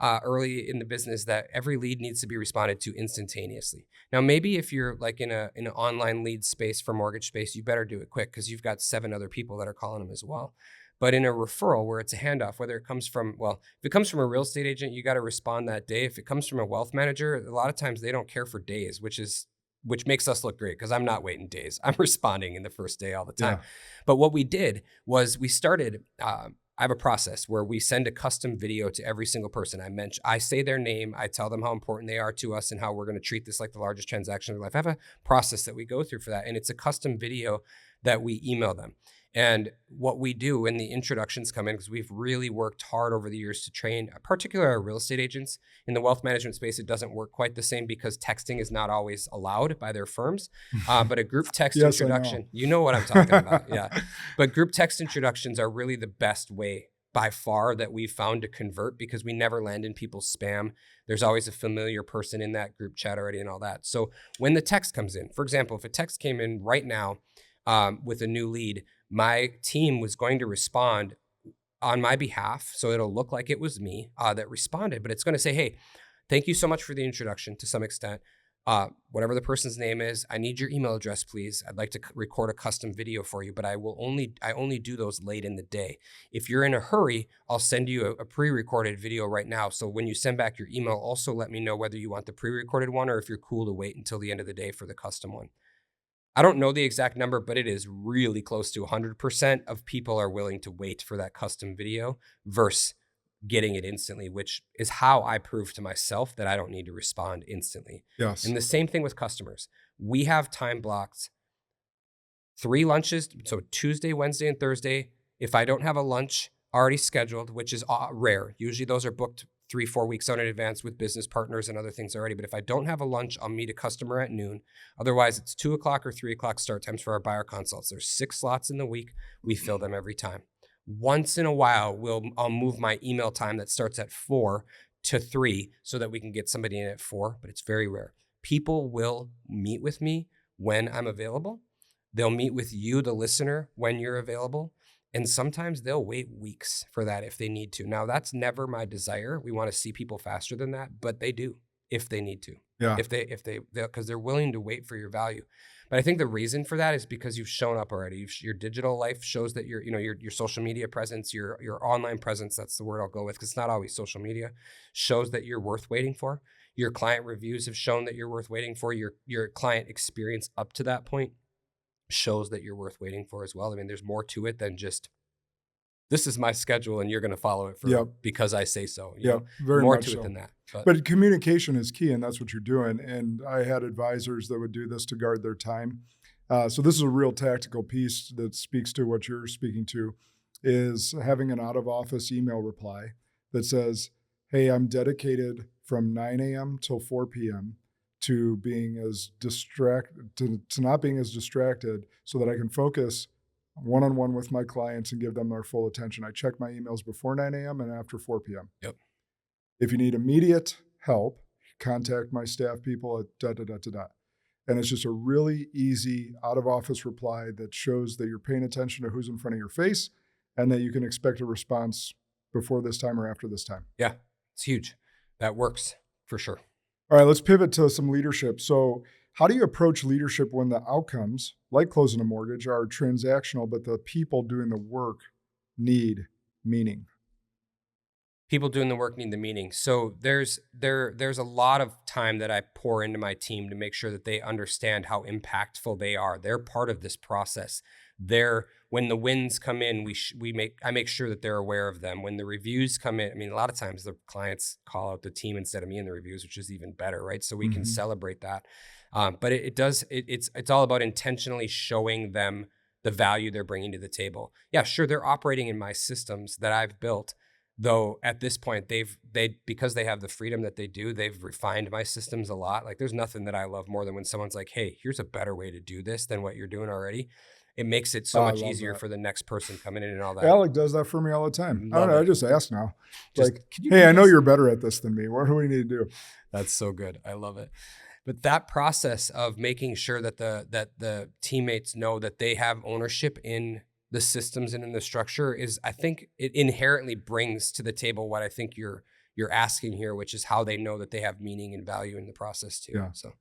early in the business that every lead needs to be responded to instantaneously. Now, maybe if you're like in an online lead space for mortgage space, you better do it quick because you've got 7 other people that are calling them as well. But in a referral where it's a handoff, whether it comes from, if it comes from a real estate agent, you got to respond that day. If it comes from a wealth manager, a lot of times they don't care for days, which makes us look great because I'm not waiting days. I'm responding in the first day all the time. Yeah. But what we did was we started, I have a process where we send a custom video to every single person. I say their name, I tell them how important they are to us and how we're going to treat this like the largest transaction of their life. I have a process that we go through for that. And it's a custom video that we email them. And what we do when the introductions come in, because we've really worked hard over the years to train, particularly our real estate agents. In the wealth management space, it doesn't work quite the same because texting is not always allowed by their firms. But a group text introduction, you know what I'm talking about. Yeah. But group text introductions are really the best way by far that we've found to convert, because we never land in people's spam. There's always a familiar person in that group chat already and all that. So when the text comes in, for example, if a text came in right now with a new lead, my team was going to respond on my behalf. So it'll look like it was me that responded, but it's going to say, hey, thank you so much for the introduction to some extent. Whatever the person's name is, I need your email address, please. I'd like to record a custom video for you, but I only do those late in the day. If you're in a hurry, I'll send you a pre-recorded video right now. So when you send back your email, also let me know whether you want the pre-recorded one or if you're cool to wait until the end of the day for the custom one. I don't know the exact number, but it is really close to 100% of people are willing to wait for that custom video versus getting it instantly, which is how I prove to myself that I don't need to respond instantly. Yes. And the same thing with customers. We have time blocked 3 lunches. So Tuesday, Wednesday, and Thursday. If I don't have a lunch already scheduled, which is rare, usually those are booked 3-4 weeks out in advance with business partners and other things already. But if I don't have a lunch, I'll meet a customer at noon. Otherwise, it's 2 o'clock or 3 o'clock start times for our buyer consults. There's 6 slots in the week. We fill them every time. Once in a while, I'll move my email time that starts at 4 to 3 so that we can get somebody in at 4, but it's very rare. People will meet with me when I'm available. They'll meet with you, the listener, when you're available. And sometimes they'll wait weeks for that if they need to. Now, that's never my desire. We want to see people faster than that, but they do if they need to. Yeah. Because they're willing to wait for your value. But I think the reason for that is because you've shown up already. Your digital life shows that your social media presence, your online presence, that's the word I'll go with, because it's not always social media, shows that you're worth waiting for. Your client reviews have shown that you're worth waiting for. Your client experience up to that point shows that you're worth waiting for as well. I mean, there's more to it than just, this is my schedule and you're going to follow it because I say so. Very more much to so. it than that. But communication is key, and that's what you're doing. And I had advisors that would do this to guard their time. So this is a real tactical piece that speaks to what you're speaking to, is having an out-of-office email reply that says, hey, I'm dedicated from 9 a.m. till 4 p.m. to being as to not being as distracted so that I can focus one-on-one with my clients and give them their full attention. I check my emails before 9 a.m. and after 4 p.m. Yep. If you need immediate help, contact my staff people at ... And it's just a really easy out-of-office reply that shows that you're paying attention to who's in front of your face and that you can expect a response before this time or after this time. Yeah, it's huge. That works for sure. All right, let's pivot to some leadership. So how do you approach leadership when the outcomes, like closing a mortgage, are transactional, but the people doing the work need meaning? People doing the work need the meaning. So there's a lot of time that I pour into my team to make sure that they understand how impactful they are. They're part of this process. When the wins come in, I make sure that they're aware of them. When the reviews come in, I mean, a lot of times the clients call out the team instead of me in the reviews, which is even better, right? So we can celebrate that. But it's all about intentionally showing them the value they're bringing to the table. Yeah, sure, they're operating in my systems that I've built. Though at this point, because they have the freedom that they do, they've refined my systems a lot. Like, there's nothing that I love more than when someone's like, hey, here's a better way to do this than what you're doing already. It makes it so much easier for the next person coming in and all that. Alec does that for me all the time. I don't know. I just ask now. Hey, I know you're better at this than me. What do we need to do? That's so good. I love it. But that process of making sure that the teammates know that they have ownership in the systems and in the structure is, I think it inherently brings to the table what I think you're asking here, which is how they know that they have meaning and value in the process too. Yeah. So,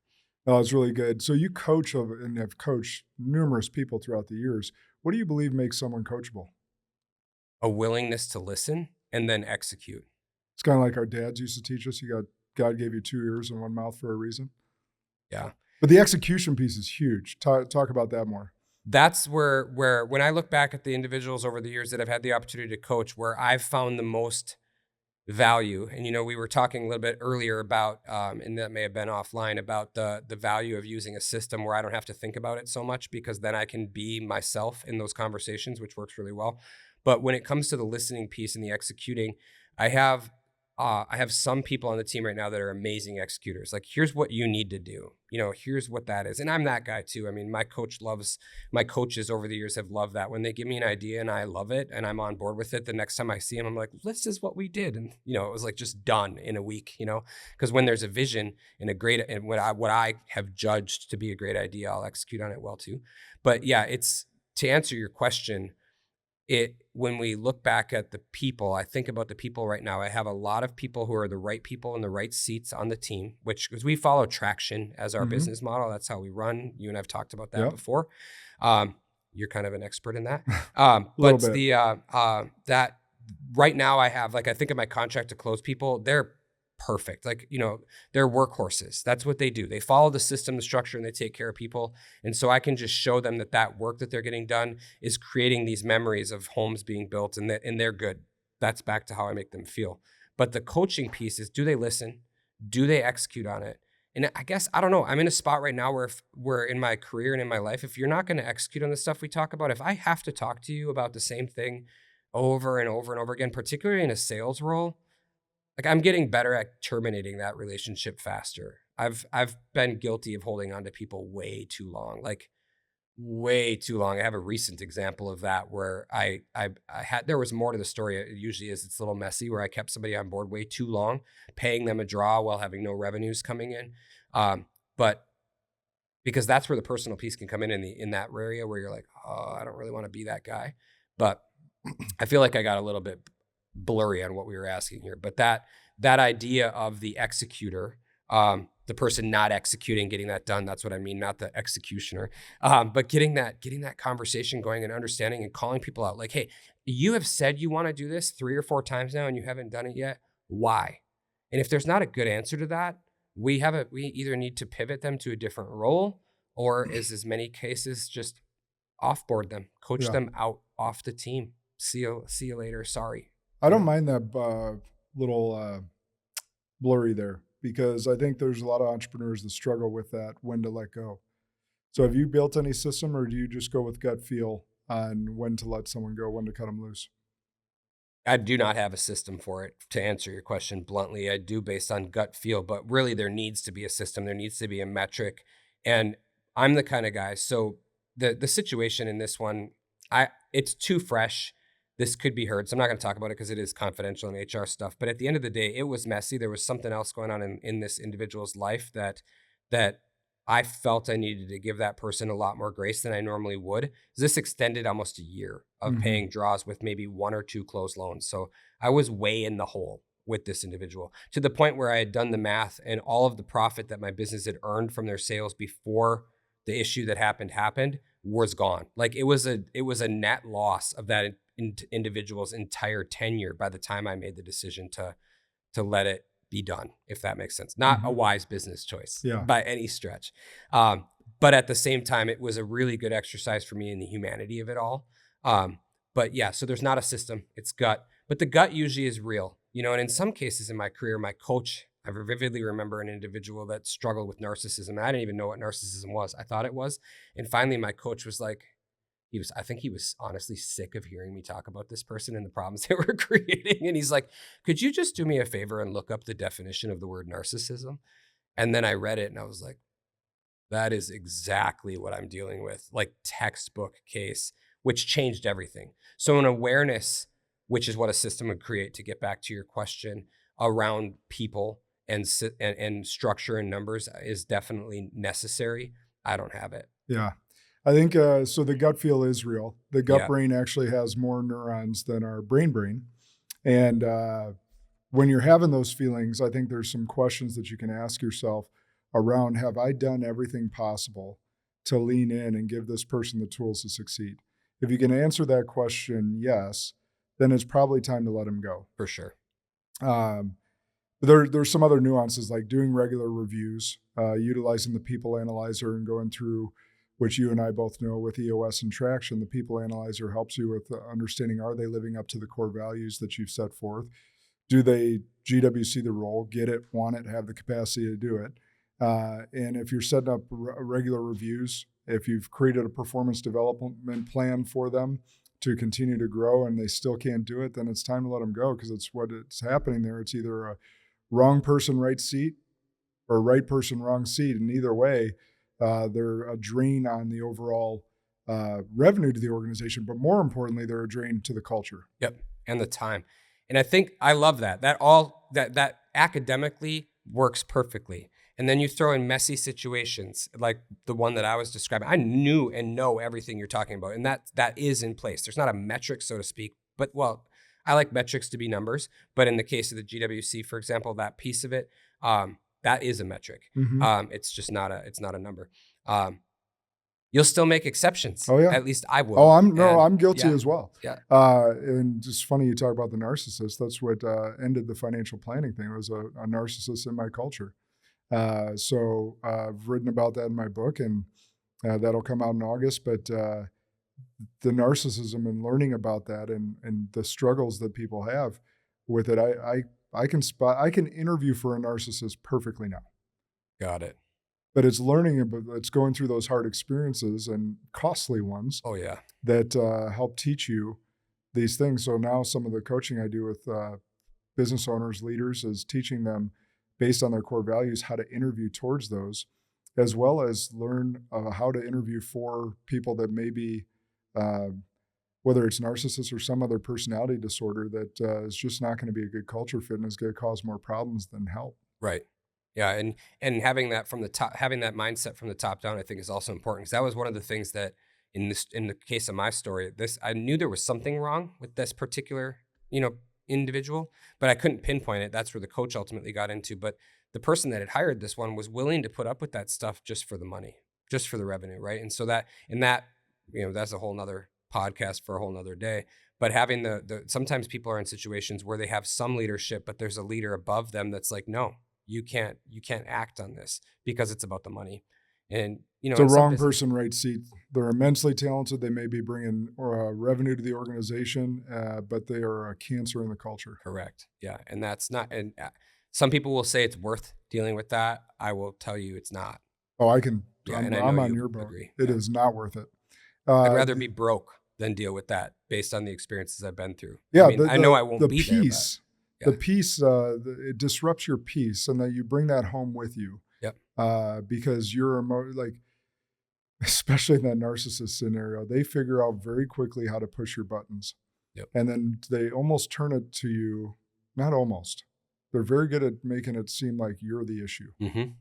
no, it's really good. So you coach and have coached numerous people throughout the years. What do you believe makes someone coachable? A willingness to listen and then execute. It's kind of like our dads used to teach us. God gave you 2 ears and 1 mouth for a reason. Yeah. But the execution piece is huge. Talk about that more. That's where when I look back at the individuals over the years that I've had the opportunity to coach, where I've found the most value. And, we were talking a little bit earlier about, and that may have been offline, about the value of using a system where I don't have to think about it so much, because then I can be myself in those conversations, which works really well. But when it comes to the listening piece and the executing, I have I have some people on the team right now that are amazing executors. Like, here's what you need to do. Here's what that is. And I'm that guy too. I mean, my coaches over the years have loved that. When they give me an idea and I love it and I'm on board with it, the next time I see them, I'm like, this is what we did. And, it was like just done in a week, because when there's a vision and what I have judged to be a great idea, I'll execute on it well too. But yeah, it's to answer your question. When we look back at the people, I think about the people right now. I have a lot of people who are the right people in the right seats on the team, because we follow traction as our business model. That's how we run. You and I've talked about that before. You're kind of an expert in that. But that right now I have, I think of my contract to close people, they're perfect. They're workhorses. That's what they do. They follow the system, the structure, and they take care of people. And so I can just show them that work that they're getting done is creating these memories of homes being built, and they're good. That's back to how I make them feel. But the coaching piece is, do they listen? Do they execute on it? And I guess, I don't know, I'm in a spot right now where in my career and in my life, if you're not going to execute on the stuff we talk about, if I have to talk to you about the same thing over and over and over again, particularly in a sales role, I'm getting better at terminating that relationship faster. I've been guilty of holding on to people way too long, way too long. I have a recent example of that where there was more to the story. It usually is. It's a little messy, where I kept somebody on board way too long, paying them a draw while having no revenues coming in. But because that's where the personal piece can come in that area where you're like, oh, I don't really want to be that guy. But I feel like I got a little bit blurry on what we were asking here, but that idea of the executor, the person not executing, getting that done, that's what I mean, not the executioner, but getting that conversation going and understanding and calling people out, like, hey, you have said you want to do this 3 or 4 times now and you haven't done it yet. Why? And if there's not a good answer to that, we either need to pivot them to a different role, or as many cases, just offboard them, coach them out off the team. See you later. Sorry. I don't mind that little blurry there, because I think there's a lot of entrepreneurs that struggle with that, when to let go. So have you built any system, or do you just go with gut feel on when to let someone go, when to cut them loose? I do not have a system for it, to answer your question bluntly. I do based on gut feel, but really there needs to be a system. There needs to be a metric. And I'm the kind of guy, so the situation in this one, it's too fresh. This could be heard, so I'm not going to talk about it because it is confidential and HR stuff. But at the end of the day, it was messy. There was something else going on in this individual's life that I felt I needed to give that person a lot more grace than I normally would. This extended almost a year of paying draws with maybe 1 or 2 closed loans. So I was way in the hole with this individual, to the point where I had done the math, and all of the profit that my business had earned from their sales before the issue that happened was gone. It was a net loss of that individual's entire tenure by the time I made the decision to let it be done, if that makes sense. Not a wise business choice by any stretch. But at the same time, it was a really good exercise for me in the humanity of it all. But yeah, so there's not a system, it's gut, but the gut usually is real, and in some cases in my career, my coach, I vividly remember an individual that struggled with narcissism. I didn't even know what narcissism was. I thought it was. And finally, my coach was like, I think he was honestly sick of hearing me talk about this person and the problems they were creating. And he's like, could you just do me a favor and look up the definition of the word narcissism? And then I read it and I was like, that is exactly what I'm dealing with. Textbook case, which changed everything. So an awareness, which is what a system would create, to get back to your question, around people and structure and numbers, is definitely necessary. I don't have it. Yeah. I think, so the gut feel is real. The gut brain actually has more neurons than our brain. And when you're having those feelings, I think there's some questions that you can ask yourself around, have I done everything possible to lean in and give this person the tools to succeed? If you can answer that question, yes, then it's probably time to let him go. For sure. There's some other nuances, like doing regular reviews, utilizing the people analyzer and going through, which you and I both know with EOS and Traction, the people analyzer helps you with understanding, are they living up to the core values that you've set forth? Do they GWC the role, get it, want it, have the capacity to do it? And if you're setting up regular reviews, if you've created a performance development plan for them, to continue to grow and they still can't do it, then it's time to let them go, because it's what's happening there. It's either a wrong person, right seat, or right person, wrong seat. And either way, they're a drain on the overall revenue to the organization, but more importantly, they're a drain to the culture. Yep, and the time. And I think I love that. That academically works perfectly. And then you throw in messy situations like the one that I was describing. I knew and know everything you're talking about, and that is in place. There's not a metric, so to speak, but well, I like metrics to be numbers. But in the case of the GWC, for example, that piece of it, that is a metric. Mm-hmm. It's just not a number. You'll still make exceptions. Oh yeah. At least I will. Oh, I'm guilty as well. Yeah. And it's funny you talk about the narcissist. That's what ended the financial planning thing. It was a narcissist in my culture. So I've written about that in my book, and that'll come out in August. But the narcissism and learning about that and the struggles that people have with it, I can interview for a narcissist perfectly now. Got it. But it's learning about, it's going through those hard experiences and costly ones. Oh yeah. That help teach you these things. So now some of the coaching I do with business owners, leaders, is teaching them based on their core values how to interview towards those, as well as learn how to interview for people that may be, whether it's narcissist or some other personality disorder that is just not going to be a good culture fit and is going to cause more problems than help. Right. Yeah, and having that from the top, having that mindset from the top down, I think is also important, because that was one of the things that in the case of my story, I knew there was something wrong with this particular, individual, but I couldn't pinpoint it. That's where the coach ultimately got into. But the person that had hired this one was willing to put up with that stuff just for the money, just for the revenue, right? And so that's a whole nother podcast for a whole nother day. But having sometimes people are in situations where they have some leadership, but there's a leader above them that's like, no. You can't act on this because it's about the money. And, it's a wrong person, right seat. They're immensely talented. They may be bringing revenue to the organization, but they are a cancer in the culture. Correct. Yeah. And that's not, and some people will say it's worth dealing with that. I will tell you it's not. Oh, I can, yeah, I'm on your boat. Agree. It is not worth it. I'd rather be broke than deal with that based on the experiences I've been through. Yeah. I know I won't be there. The peace, it disrupts your peace, and that you bring that home with you. Yep. Because you're especially in that narcissist scenario, they figure out very quickly how to push your buttons. Yep. And then they almost turn it to you, not almost. They're very good at making it seem like you're the issue. Mm-hmm.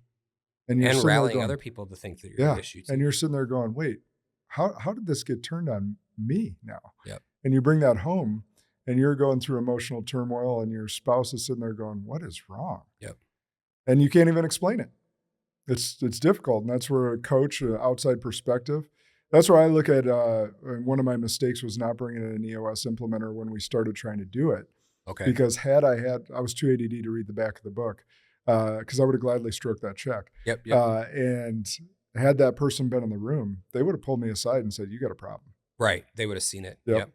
And rallying other people to think that you're the issue too. And you're sitting there going, wait, how did this get turned on me now? Yep. And you bring that home. And you're going through emotional turmoil, and your spouse is sitting there going, what is wrong? Yep. And you can't even explain it. It's difficult. And that's where a coach, an outside perspective, that's where I look at, one of my mistakes was not bringing in an EOS implementer when we started trying to do it. Okay. Because I was too ADD to read the back of the book, because I would have gladly stroked that check. Yep. And had that person been in the room, they would have pulled me aside and said, you got a problem. Right. They would have seen it. Yep.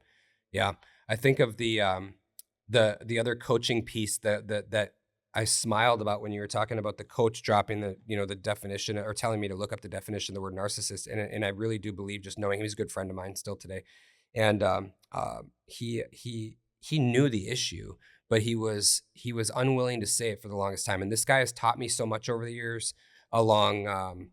Yeah. I think of the other coaching piece that I smiled about when you were talking about the coach dropping the definition, or telling me to look up the definition of the word narcissist. And I really do believe, just knowing he was a good friend of mine still today. And he knew the issue, but he was unwilling to say it for the longest time. And this guy has taught me so much over the years along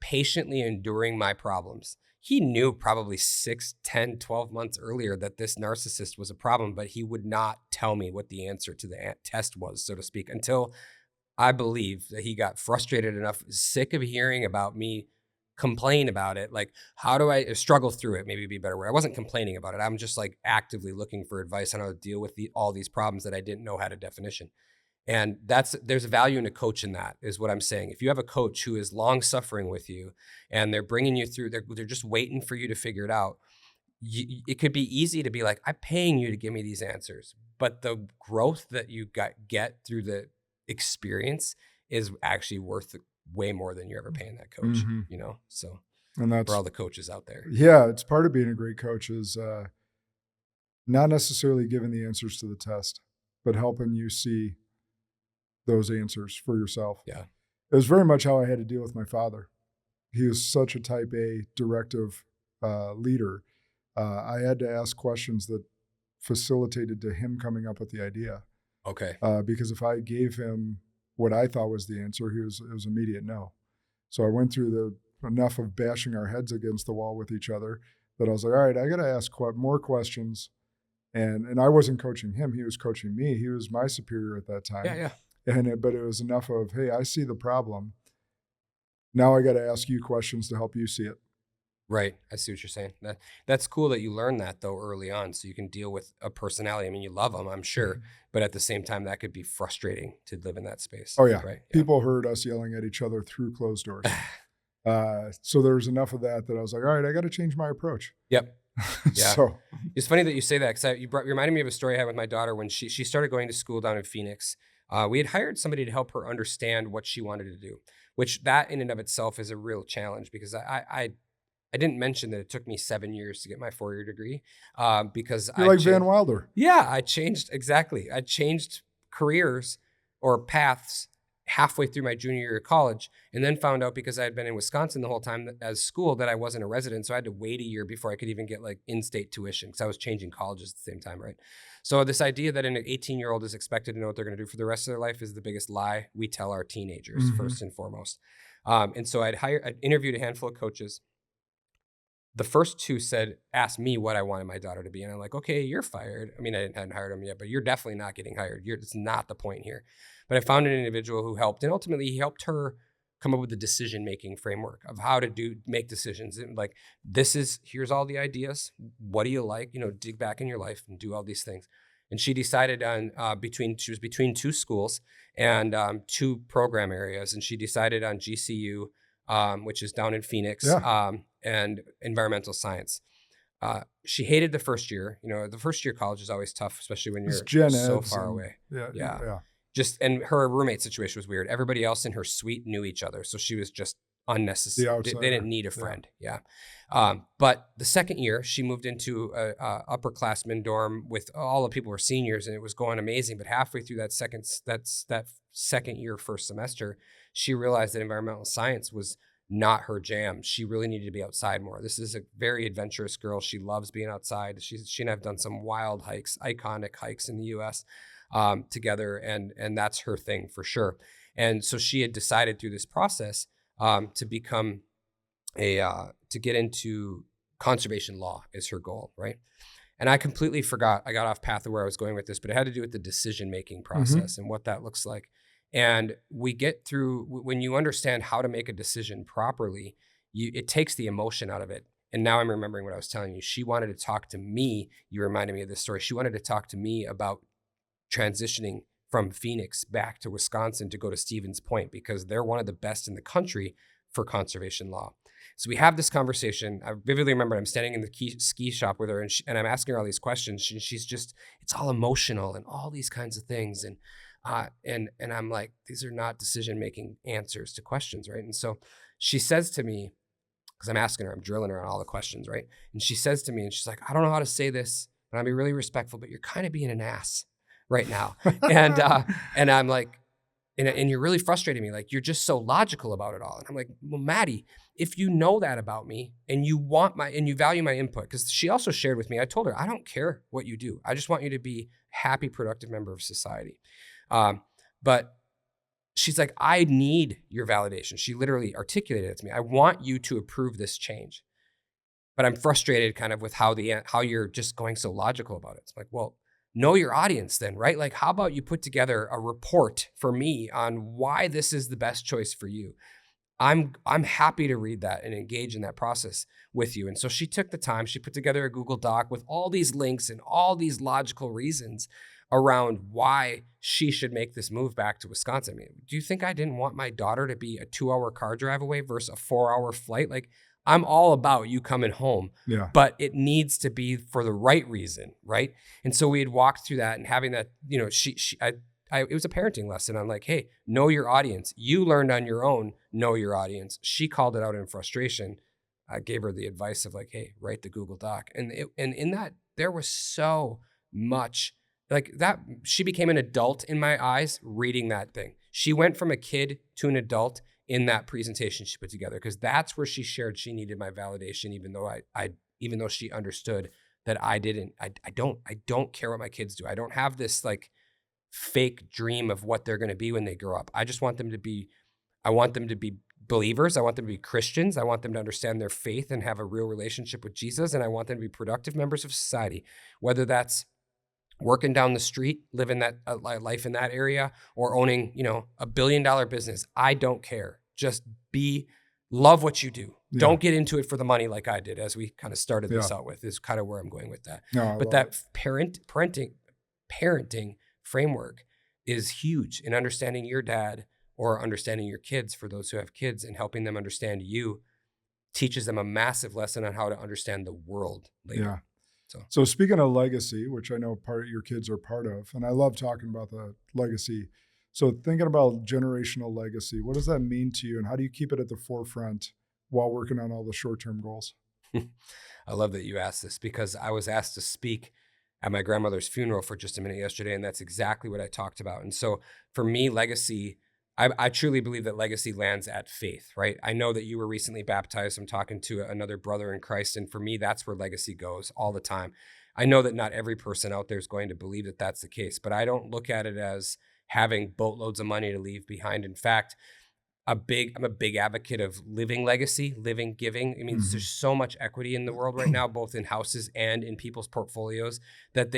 patiently enduring my problems. He knew probably 6, 10, 12 months earlier that this narcissist was a problem, but he would not tell me what the answer to the test was, so to speak, until I believe that he got frustrated enough, sick of hearing about me complain about it. Like, how do I struggle through it? Maybe it'd be a better word. I wasn't complaining about it. I'm just actively looking for advice on how to deal with all these problems that I didn't know had a definition. And there's a value in a coach in that, is what I'm saying. If you have a coach who is long suffering with you and they're bringing you through, they're just waiting for you to figure it out. It could be easy to be like, I'm paying you to give me these answers, but the growth that you get through the experience is actually worth way more than you're ever paying that coach. Mm-hmm. So, and that's for all the coaches out there. Yeah, it's part of being a great coach is not necessarily giving the answers to the test, but helping you see those answers for yourself. Yeah. It was very much how I had to deal with my father. He was such a type A directive leader I had to ask questions that facilitated to him coming up with the idea. Okay. Because if I gave him what I thought was the answer, it was immediate no. So I went through enough of bashing our heads against the wall with each other that I was like, all right, I got to ask more questions. And I wasn't coaching him. He was coaching me. He was my superior at that time. Yeah. But it was enough of, hey, I see the problem. Now I got to ask you questions to help you see it. Right. I see what you're saying. That's cool that you learned that though early on, so you can deal with a personality. I mean, you love them, I'm sure, but at the same time, that could be frustrating to live in that space. Oh yeah. Right. People heard us yelling at each other through closed doors. So there was enough of that I was like, all right, I got to change my approach. Yep. Yeah. So it's funny that you say that, because you reminded me of a story I had with my daughter when she started going to school down in Phoenix. We had hired somebody to help her understand what she wanted to do, which that in and of itself is a real challenge, because I didn't mention that it took me 7 years to get my 4-year degree, because you're like Van Wilder. Yeah, I changed careers or paths halfway through my junior year of college, and then found out, because I had been in Wisconsin the whole time as school, that I wasn't a resident. So I had to wait a year before I could even get like in-state tuition, because I was changing colleges at the same time, right? So this idea that an 18-year-old is expected to know what they're going to do for the rest of their life is the biggest lie we tell our teenagers, first and foremost. And so I'd interviewed a handful of coaches. The first two asked me what I wanted my daughter to be. And I'm like, okay, you're fired. I mean, I hadn't hired him yet, but you're definitely not getting hired. It's not the point here. But I found an individual who helped, and ultimately he helped her come up with a decision-making framework of how to make decisions. And like, here's all the ideas. What do you like? Dig back in your life and do all these things. And she decided on she was between two schools and 2 program areas. And she decided on GCU, which is down in Phoenix, and environmental science. She hated the first year. The first year of college is always tough, especially when you're so far away. Yeah. And her roommate situation was weird. Everybody else in her suite knew each other, so she was just unnecessary. They didn't need a friend. Yeah. But the second year, she moved into a upperclassman dorm with all the people were seniors, and it was going amazing. But halfway through that second year, first semester, she realized that environmental science was not her jam. She really needed to be outside more. This is a very adventurous girl. She loves being outside. She and I have done some wild hikes, iconic hikes in the U.S. Together, and that's her thing for sure. And so she had decided through this process to become to get into conservation law is her goal, right? And I completely forgot. I got off path of where I was going with this, but it had to do with the decision-making process and what that looks like. And we get through, when you understand how to make a decision properly, it takes the emotion out of it. And now I'm remembering what I was telling you. She wanted to talk to me. You reminded me of this story. She wanted to talk to me about transitioning from Phoenix back to Wisconsin to go to Stevens Point, because they're one of the best in the country for conservation law. So we have this conversation. I vividly remember I'm standing in the ski shop with her, and I'm asking her all these questions. She's just, it's all emotional and all these kinds of things. And I'm like, these are not decision-making answers to questions, right? And so she says to me, because I'm asking her, I'm drilling her on all the questions, right? And she says to me, and she's like, I don't know how to say this, and I'll be really respectful, but you're kind of being an ass right now. And I'm like, and you're really frustrating me. Like, you're just so logical about it all. And I'm like, well, Maddie, if you know that about me and you value my input, because she also shared with me, I told her, I don't care what you do. I just want you to be a happy, productive member of society. But she's like, I need your validation. She literally articulated it to me. I want you to approve this change, but I'm frustrated kind of with how you're just going so logical about it. It's like, well, know your audience then, right? Like, how about you put together a report for me on why this is the best choice for you? I'm happy to read that and engage in that process with you. And so she took the time, she put together a Google Doc with all these links and all these logical reasons around why she should make this move back to Wisconsin. I mean, do you think I didn't want my daughter to be a 2-hour car drive away versus a 4-hour flight? Like, I'm all about you coming home, but it needs to be for the right reason, right? And so we had walked through that and having that, it was a parenting lesson. I'm like, hey, know your audience. You learned on your own, know your audience. She called it out in frustration. I gave her the advice of like, hey, write the Google Doc. And in that, there was so much like that. She became an adult in my eyes reading that thing. She went from a kid to an adult in that presentation she put together, because that's where she shared she needed my validation, even though I even though she understood that I didn't. I don't care what my kids do. I don't have this like fake dream of what they're going to be when they grow up. I just want them to be, I want them to be believers. I want them to be Christians. I want them to understand their faith and have a real relationship with Jesus. And I want them to be productive members of society, whether that's working down the street, living that life in that area, or owning, $1 billion business. I don't care. Just love what you do. Yeah. Don't get into it for the money like I did, as we kind of started this out with, is kind of where I'm going with that. No, but that parenting framework is huge in understanding your dad or understanding your kids, for those who have kids, and helping them understand you teaches them a massive lesson on how to understand the world later. Yeah. So speaking of legacy, which I know part of your kids are part of, and I love talking about the legacy. So thinking about generational legacy, what does that mean to you, and how do you keep it at the forefront while working on all the short-term goals? I love that you asked this, because I was asked to speak at my grandmother's funeral for just a minute yesterday, and that's exactly what I talked about. And so for me, legacy, I truly believe that legacy lands at faith, right? I know that you were recently baptized. I'm talking to another brother in Christ. And for me, that's where legacy goes all the time. I know that not every person out there is going to believe that that's the case, but I don't look at it as having boatloads of money to leave behind. In fact, I'm a big advocate of living legacy, living giving. I mean, there's so much equity in the world right now, both in houses and in people's portfolios, that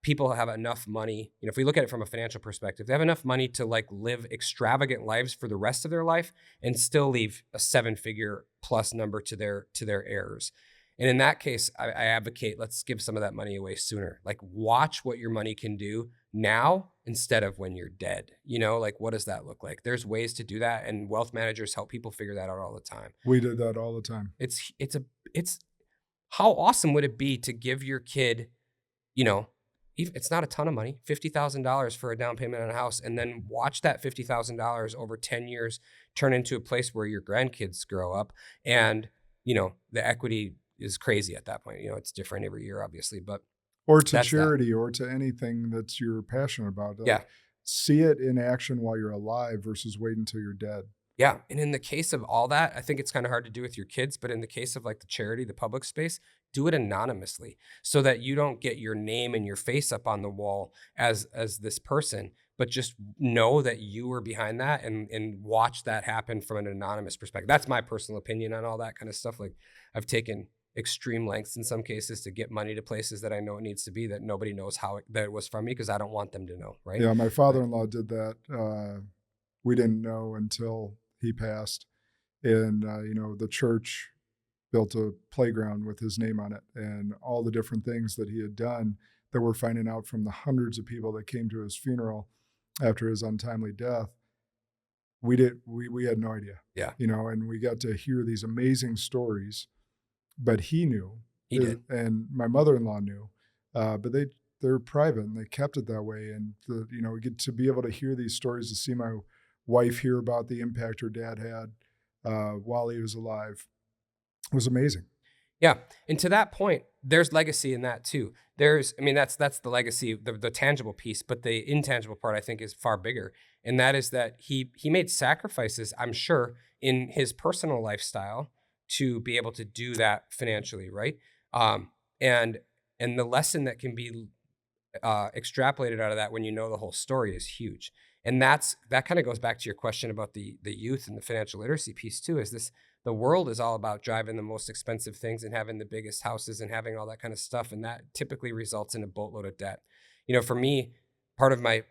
people have enough money. If we look at it from a financial perspective, they have enough money to like live extravagant lives for the rest of their life and still leave a 7-figure plus number to their heirs. And in that case, I advocate, let's give some of that money away sooner. Like, watch what your money can do now instead of when you're dead. Like, what does that look like? There's ways to do that, and wealth managers help people figure that out all the time. We did that all the time. It's how awesome would it be to give your kid, it's not a ton of money, $50,000 for a down payment on a house, and then watch that $50,000 over 10 years turn into a place where your grandkids grow up, and the equity is crazy at that point. It's different every year, obviously, but or to charity, or to anything that you're passionate about. Like, see it in action while you're alive versus wait until you're dead. Yeah. And in the case of all that, I think it's kind of hard to do with your kids, but in the case of like the charity, the public space, do it anonymously so that you don't get your name and your face up on the wall as this person, but just know that you were behind that, and watch that happen from an anonymous perspective. That's my personal opinion on all that kind of stuff. Like, I've taken extreme lengths in some cases to get money to places that I know it needs to be, that nobody knows that it was from me, because I don't want them to know. Right. Yeah. My father-in-law did that. We didn't know until he passed, and the church built a playground with his name on it, and all the different things that he had done that we're finding out from the hundreds of people that came to his funeral after his untimely death. We had no idea. Yeah. And we got to hear these amazing stories, but he knew. He did. And my mother-in-law knew, but they're private, and they kept it that way. And we get to be able to hear these stories, to see my wife hear about the impact her dad had while he was alive, was amazing. Yeah. And to that point, there's legacy in that too. That's the legacy, the tangible piece, but the intangible part I think is far bigger. And that is that he made sacrifices, I'm sure, in his personal lifestyle to be able to do that financially. Right. And the lesson that can be extrapolated out of that when you know the whole story is huge. And that kind of goes back to your question about the youth and the financial literacy piece too, the world is all about driving the most expensive things and having the biggest houses and having all that kind of stuff. And that typically results in a boatload of debt. For me, part of my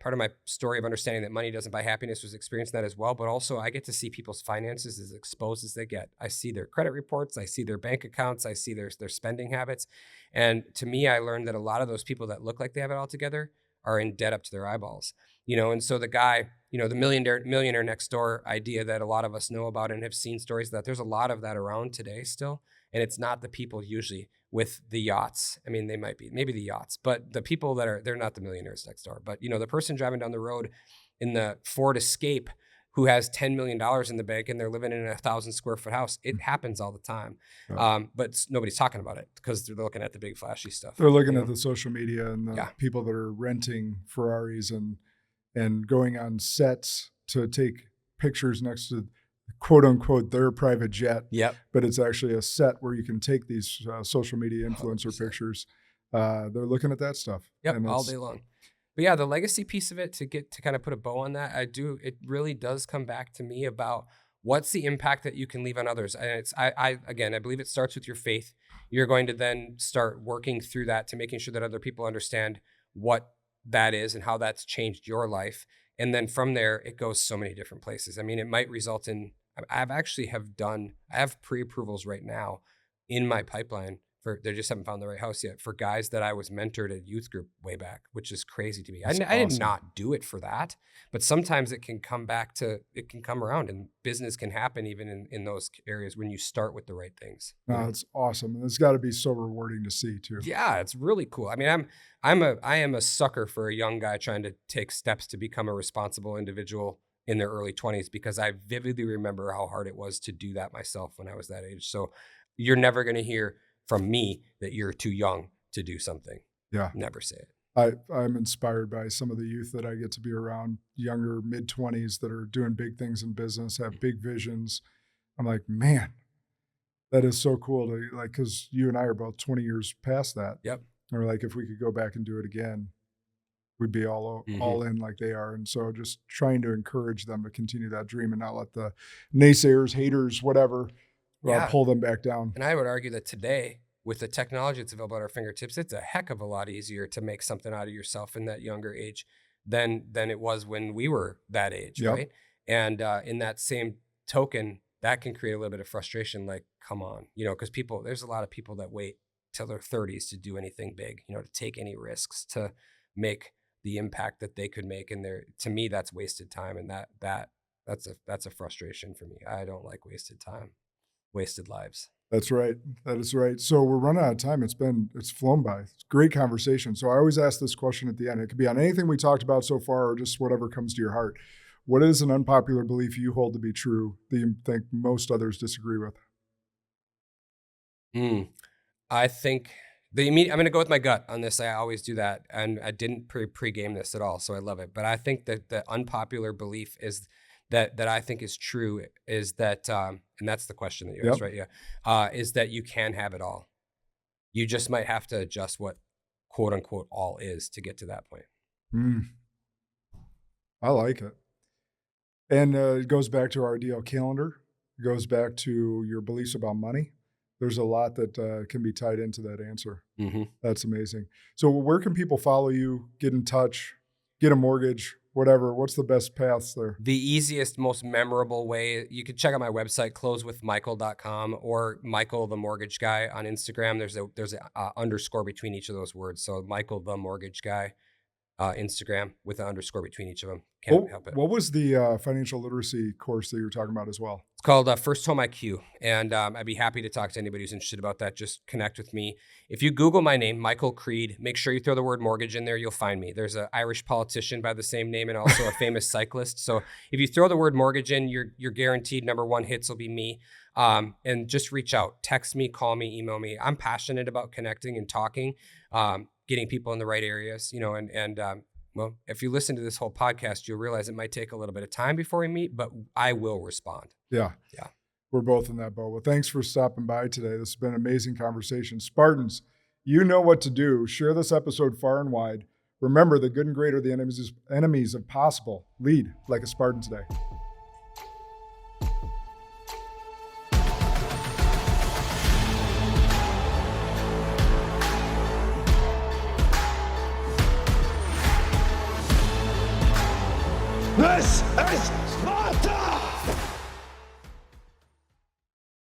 story of understanding that money doesn't buy happiness was experiencing that as well. But also I get to see people's finances as exposed as they get. I see their credit reports. I see their bank accounts. I see their spending habits. And to me, I learned that a lot of those people that look like they have it all together are in debt up to their eyeballs. And so the guy, the millionaire next door idea that a lot of us know about and have seen stories that there's a lot of that around today still. And it's not the people usually with the yachts. I mean, they might be, maybe the yachts, but the people they're not the millionaires next door. But, the person driving down the road in the Ford Escape who has $10 million in the bank and they're living in a 1,000 square foot house. It happens all the time. Right. But nobody's talking about it because they're looking at the big flashy stuff. They're looking at the social media and the people that are renting Ferraris and going on sets to take pictures next to quote unquote their private jet. Yep. But it's actually a set where you can take these social media influencer 100%. pictures. They're looking at that stuff. Yep, and all day long. But yeah, the legacy piece of it, to kind of put a bow on that, it really does come back to me about what's the impact that you can leave on others. And I believe it starts with your faith. You're going to then start working through that to making sure that other people understand what that is and how that's changed your life. And then from there, it goes so many different places. I mean, it might result in, I have pre-approvals right now in my pipeline they just haven't found the right house yet, for guys that I was mentored at youth group way back, which is crazy to me. I did not do it for that, but sometimes it can come around, and business can happen even in those areas when you start with the right things. No, it's awesome. And it's got to be so rewarding to see too. Yeah, it's really cool. I mean, I am a sucker for a young guy trying to take steps to become a responsible individual in their early 20s, because I vividly remember how hard it was to do that myself when I was that age. So you're never going to hear from me that you're too young to do something. Yeah. Never say it. I'm inspired by some of the youth that I get to be around, younger, mid-20s, that are doing big things in business, have big visions. I'm like, man, that is so cool to, like, because you and I are both 20 years past that. Yep. Or like, if we could go back and do it again, we'd be all in like they are. And so just trying to encourage them to continue that dream and not let the naysayers, haters, whatever, pull them back down. And I would argue that today, with the technology that's available at our fingertips, it's a heck of a lot easier to make something out of yourself in that younger age than it was when we were that age, right? And in that same token, that can create a little bit of frustration. Like, come on, because there's a lot of people that wait till their 30s to do anything big, to take any risks, to make the impact that they could make. And to me, that's wasted time, and that's a frustration for me. I don't like wasted time. Wasted lives. That's right. That is right. So we're running out of time. It's flown by. It's a great conversation. So I always ask this question at the end. It could be on anything we talked about so far, or just whatever comes to your heart. What is an unpopular belief you hold to be true that you think most others disagree with? I think I'm going to go with my gut on this. I always do that. And I didn't pre-game this at all, so I love it. But I think that the unpopular belief is that I think is true is that, and that's the question that you asked, right? Yeah. Is that you can have it all. You just might have to adjust what quote unquote all is to get to that point. I like it. And it goes back to our ideal calendar. It goes back to your beliefs about money. There's a lot that can be tied into that answer. That's amazing. So where can people follow you, get in touch, get a mortgage, whatever? What's the best paths there? The easiest, most memorable way, you can check out my website, closewithmichael.com, or Michael the Mortgage Guy on Instagram. There's a underscore between each of those words. So Michael the Mortgage Guy, Instagram, with an underscore between each of them. Can't help it. What was the financial literacy course that you were talking about as well? It's called First Home IQ. And I'd be happy to talk to anybody who's interested about that. Just connect with me. If you Google my name, Michael Creed, make sure you throw the word mortgage in there. You'll find me. There's an Irish politician by the same name and also a famous cyclist. So if you throw the word mortgage in, you're guaranteed number one hits will be me. And just reach out, text me, call me, email me. I'm passionate about connecting and talking, getting people in the right areas, well, if you listen to this whole podcast, you'll realize it might take a little bit of time before we meet, but I will respond. Yeah. We're both in that boat. Well, thanks for stopping by today. This has been an amazing conversation. Spartans, you know what to do. Share this episode far and wide. Remember, the good and great are the enemies of possible. Lead like a Spartan today. This is Sparta!